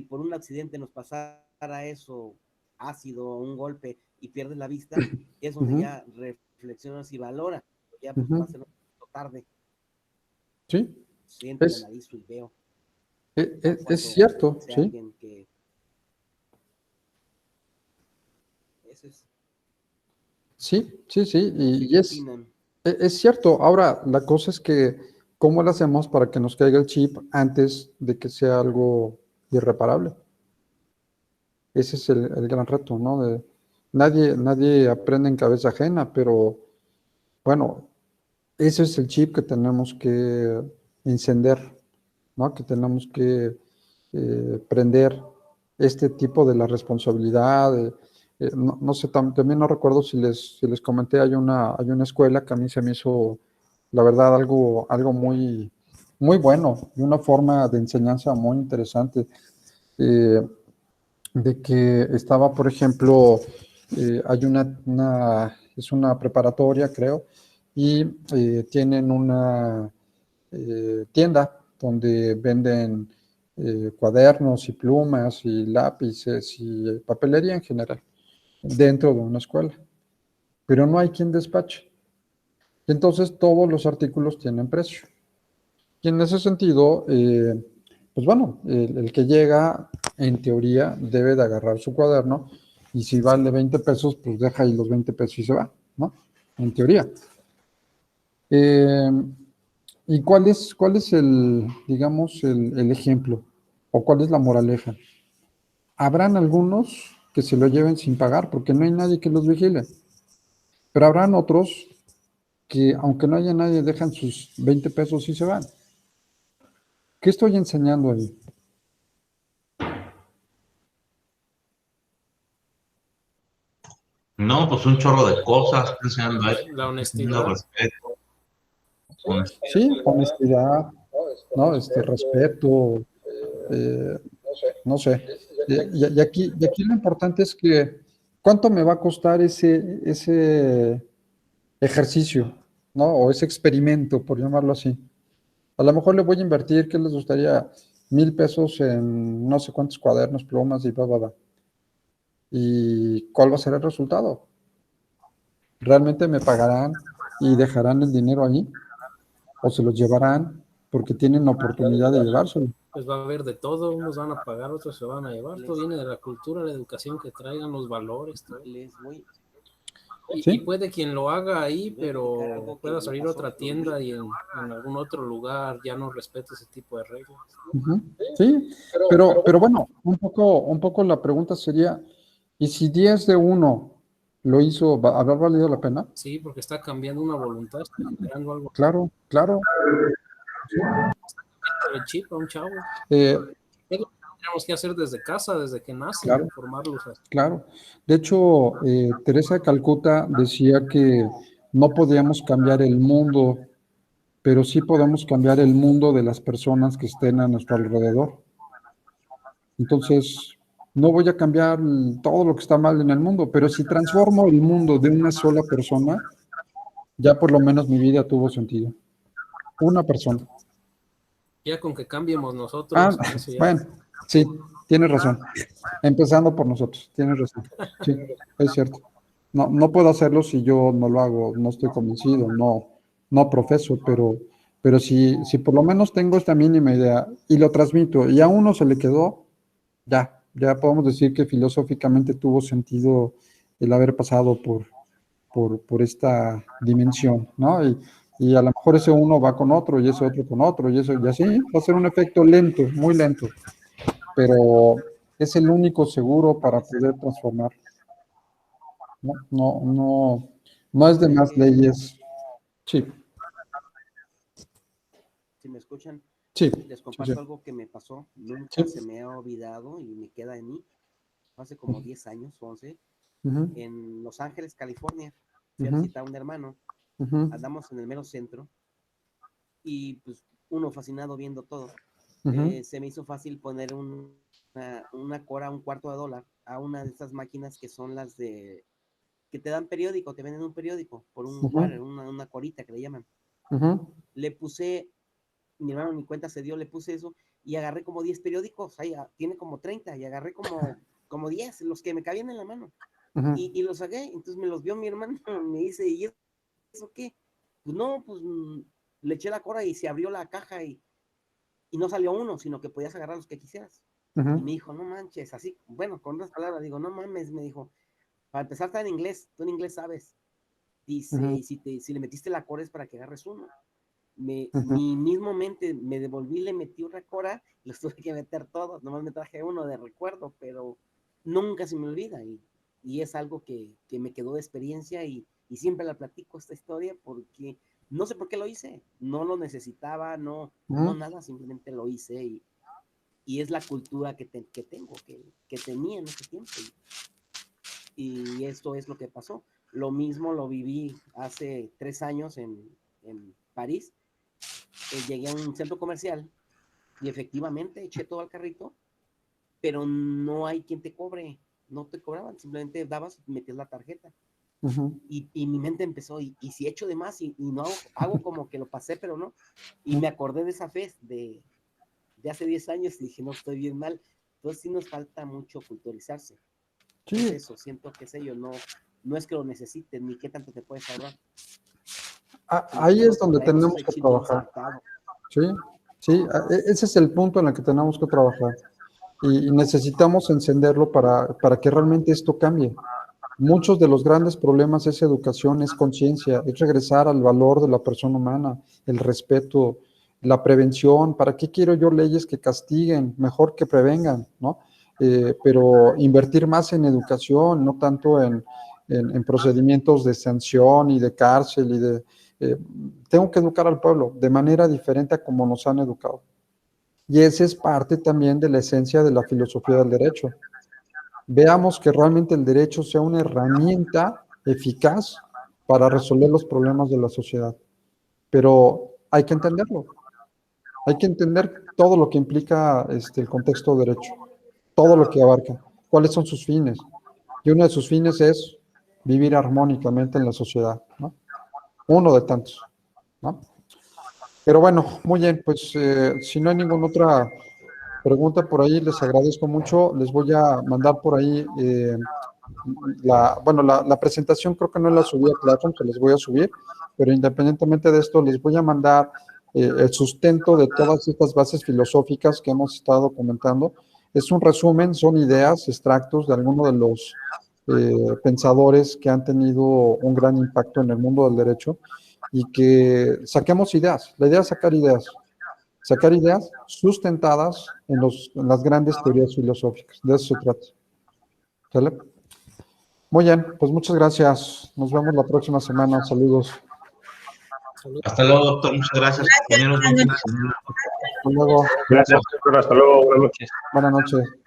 por un accidente nos pasara eso, ácido, un golpe y pierdes la vista, es donde Ujú, ya reflexionas y valora, ya pues va a ujú, ser tarde, sí, siento y es, analizo y veo es cuando cierto, sea sí, alguien que eso es, sí, no sé y qué opinan. es cierto. Ahora, la cosa es que, ¿cómo lo hacemos para que nos caiga el chip antes de que sea algo irreparable? Ese es el gran reto, ¿no? Nadie aprende en cabeza ajena, pero bueno, ese es el chip que tenemos que encender, ¿no? Que tenemos que prender este tipo de la responsabilidad. No sé, también no recuerdo si les comenté, hay una escuela que a mí se me hizo, la verdad, algo muy, muy bueno y una forma de enseñanza muy interesante. eh, de que estaba, por ejemplo, hay es una preparatoria, creo, y tienen una tienda donde venden cuadernos y plumas y lápices y papelería en general dentro de una escuela, pero no hay quien despache. Y entonces todos los artículos tienen precio. Y en ese sentido, pues bueno, el que llega, en teoría, debe de agarrar su cuaderno y si vale 20 pesos, pues deja ahí los 20 pesos y se va, ¿no? En teoría. Eh, ¿Y cuál es digamos, el ejemplo? ¿O cuál es la moraleja? Habrán algunos que se lo lleven sin pagar porque no hay nadie que los vigile, pero habrán otros que, aunque no haya nadie, dejan sus 20 pesos y se van. ¿Qué estoy enseñando ahí? No, pues un chorro de cosas, enseñando eso, La enseñando honestidad. respeto, honestidad. Sí, honestidad, ¿no? Respeto, No sé. Y aquí lo importante es que, ¿cuánto me va a costar ese ejercicio, ¿no? O ese experimento, por llamarlo así? A lo mejor le voy a invertir, ¿qué les gustaría? 1,000 pesos en no sé cuántos cuadernos, plumas y bla, bla, bla. ¿Y cuál va a ser el resultado? ¿Realmente me pagarán y dejarán el dinero ahí? ¿O se los llevarán porque tienen la oportunidad de llevárselo? Pues va a haber de todo, unos van a pagar, otros se van a llevar, todo viene de la cultura, la educación que traigan, los valores, todo. Les voy, Y ¿Sí? puede quien lo haga ahí, voy a platicar pero algo que pueda me salir a pasó, otra lo tienda viví. y en algún otro lugar ya no respete ese tipo de reglas. Ujú. Sí, pero bueno, un poco la pregunta sería, ¿y si 10 de uno lo hizo, habrá valido la pena? Sí, porque está cambiando una voluntad, está generando algo. Claro, claro. El chip a un chavo. Eh, Es lo que tenemos que hacer desde casa, desde que nacen, Claro. formarlos así. Claro. De hecho, Teresa de Calcuta decía que no podíamos cambiar el mundo, pero sí podemos cambiar el mundo de las personas que estén a nuestro alrededor. Entonces, no voy a cambiar todo lo que está mal en el mundo, pero si transformo el mundo de una sola persona, ya por lo menos mi vida tuvo sentido. Una persona. Ya con que cambiemos Ah, nosotros, con eso ya. bueno, sí, tienes razón. Empezando por nosotros, tienes razón. Sí, es cierto. No puedo hacerlo si yo no lo hago, no estoy convencido, no profeso, pero si por lo menos tengo esta mínima idea y lo transmito y a uno se le quedó, ya podemos decir que filosóficamente tuvo sentido el haber pasado por esta dimensión, ¿no? Y a lo mejor ese uno va con otro y ese otro con otro y eso, y así va a ser un efecto lento, muy lento, pero es el único seguro para poder transformar. No es de más leyes. Sí, Si me escuchan, sí, les comparto sí. algo que me pasó, nunca Sí. se me ha olvidado y me queda en mí. Hace como 10 años, 11, Ujú, en Los Ángeles, California. Fui a ujú, visitar a un hermano, ujú, andamos en el mero centro y pues uno fascinado viendo todo. ujú, Se me hizo fácil poner una cora, un $1/4 a una de esas máquinas que son las de que te dan periódico, te venden un periódico por un ujú, quarter, una corita que le llaman. ujú, Le puse, mi hermano ni cuenta se dio, le puse eso y agarré como 10 periódicos, ahí tiene como 30 y agarré como 10, los que me cabían en la mano. ujú, Y los saqué, entonces me los vio mi hermano, me dice, ¿y eso qué? Pues no, pues le eché la cora y se abrió la caja y no salió uno, sino que podías agarrar los que quisieras. Y ujú, me dijo, no manches, así, bueno, con otras palabras, digo, no mames, me dijo, para empezar está en inglés, tú en inglés sabes. Dice, ujú, y si le metiste la cora es para que agarres uno. ujú. Mi mismo mente me devolví, le metí una cora, los tuve que meter todos, nomás me traje uno de recuerdo, pero nunca se me olvida y es algo que me quedó de experiencia y siempre la platico esta historia porque no sé por qué lo hice, no lo necesitaba, no Ujú. nada, simplemente lo hice y es la cultura que tengo, que tenía en ese tiempo y esto es lo que pasó. Lo mismo lo viví hace 3 años en París. Llegué a un centro comercial y efectivamente eché todo al carrito, pero no hay quien te cobre, no te cobraban, simplemente dabas, metías la tarjeta. Ujú. Y mi mente empezó, y si echo de más y no hago como que lo pasé, pero no. Y me acordé de esa fe de hace 10 años y dije, no, estoy bien mal. Entonces sí nos falta mucho culturizarse. Es Sí, eso, siento que es ello, no es que lo necesites ni qué tanto te puedes ahorrar, sino ahí que es donde traemos tenemos ese que chip bien trabajar. insertado. Sí, sí, ese es el punto en el que tenemos que trabajar. Y necesitamos encenderlo para que realmente esto cambie. Muchos de los grandes problemas es educación, es conciencia, es regresar al valor de la persona humana, el respeto, la prevención. ¿Para qué quiero yo leyes que castiguen? Mejor que prevengan, ¿no? Pero invertir más en educación, no tanto en procedimientos de sanción y de cárcel y de... tengo que educar al pueblo de manera diferente a como nos han educado. Y esa es parte también de la esencia de la filosofía del derecho. Veamos que realmente el derecho sea una herramienta eficaz para resolver los problemas de la sociedad. Pero hay que entenderlo. Hay que entender todo lo que implica el contexto de derecho, todo lo que abarca, cuáles son sus fines. Y uno de sus fines es vivir armónicamente en la sociedad, ¿no? Uno de tantos, ¿no? Pero bueno, muy bien, pues si no hay ninguna otra pregunta por ahí, les agradezco mucho. Les voy a mandar por ahí la presentación, creo que no la subí a Classroom, se les voy a subir, pero independientemente de esto, les voy a mandar el sustento de todas estas bases filosóficas que hemos estado comentando. Es un resumen, son ideas, extractos de algunos de los pensadores que han tenido un gran impacto en el mundo del derecho y que saquemos ideas. La idea es sacar ideas sustentadas en las grandes teorías filosóficas. De eso se trata. ¿Sale? Muy bien, pues muchas gracias. Nos vemos la próxima semana. Saludos. Hasta luego, doctor. Muchas gracias, compañeros. Hasta luego. Gracias, doctor. Hasta luego. Buenas noches. Buenas noches.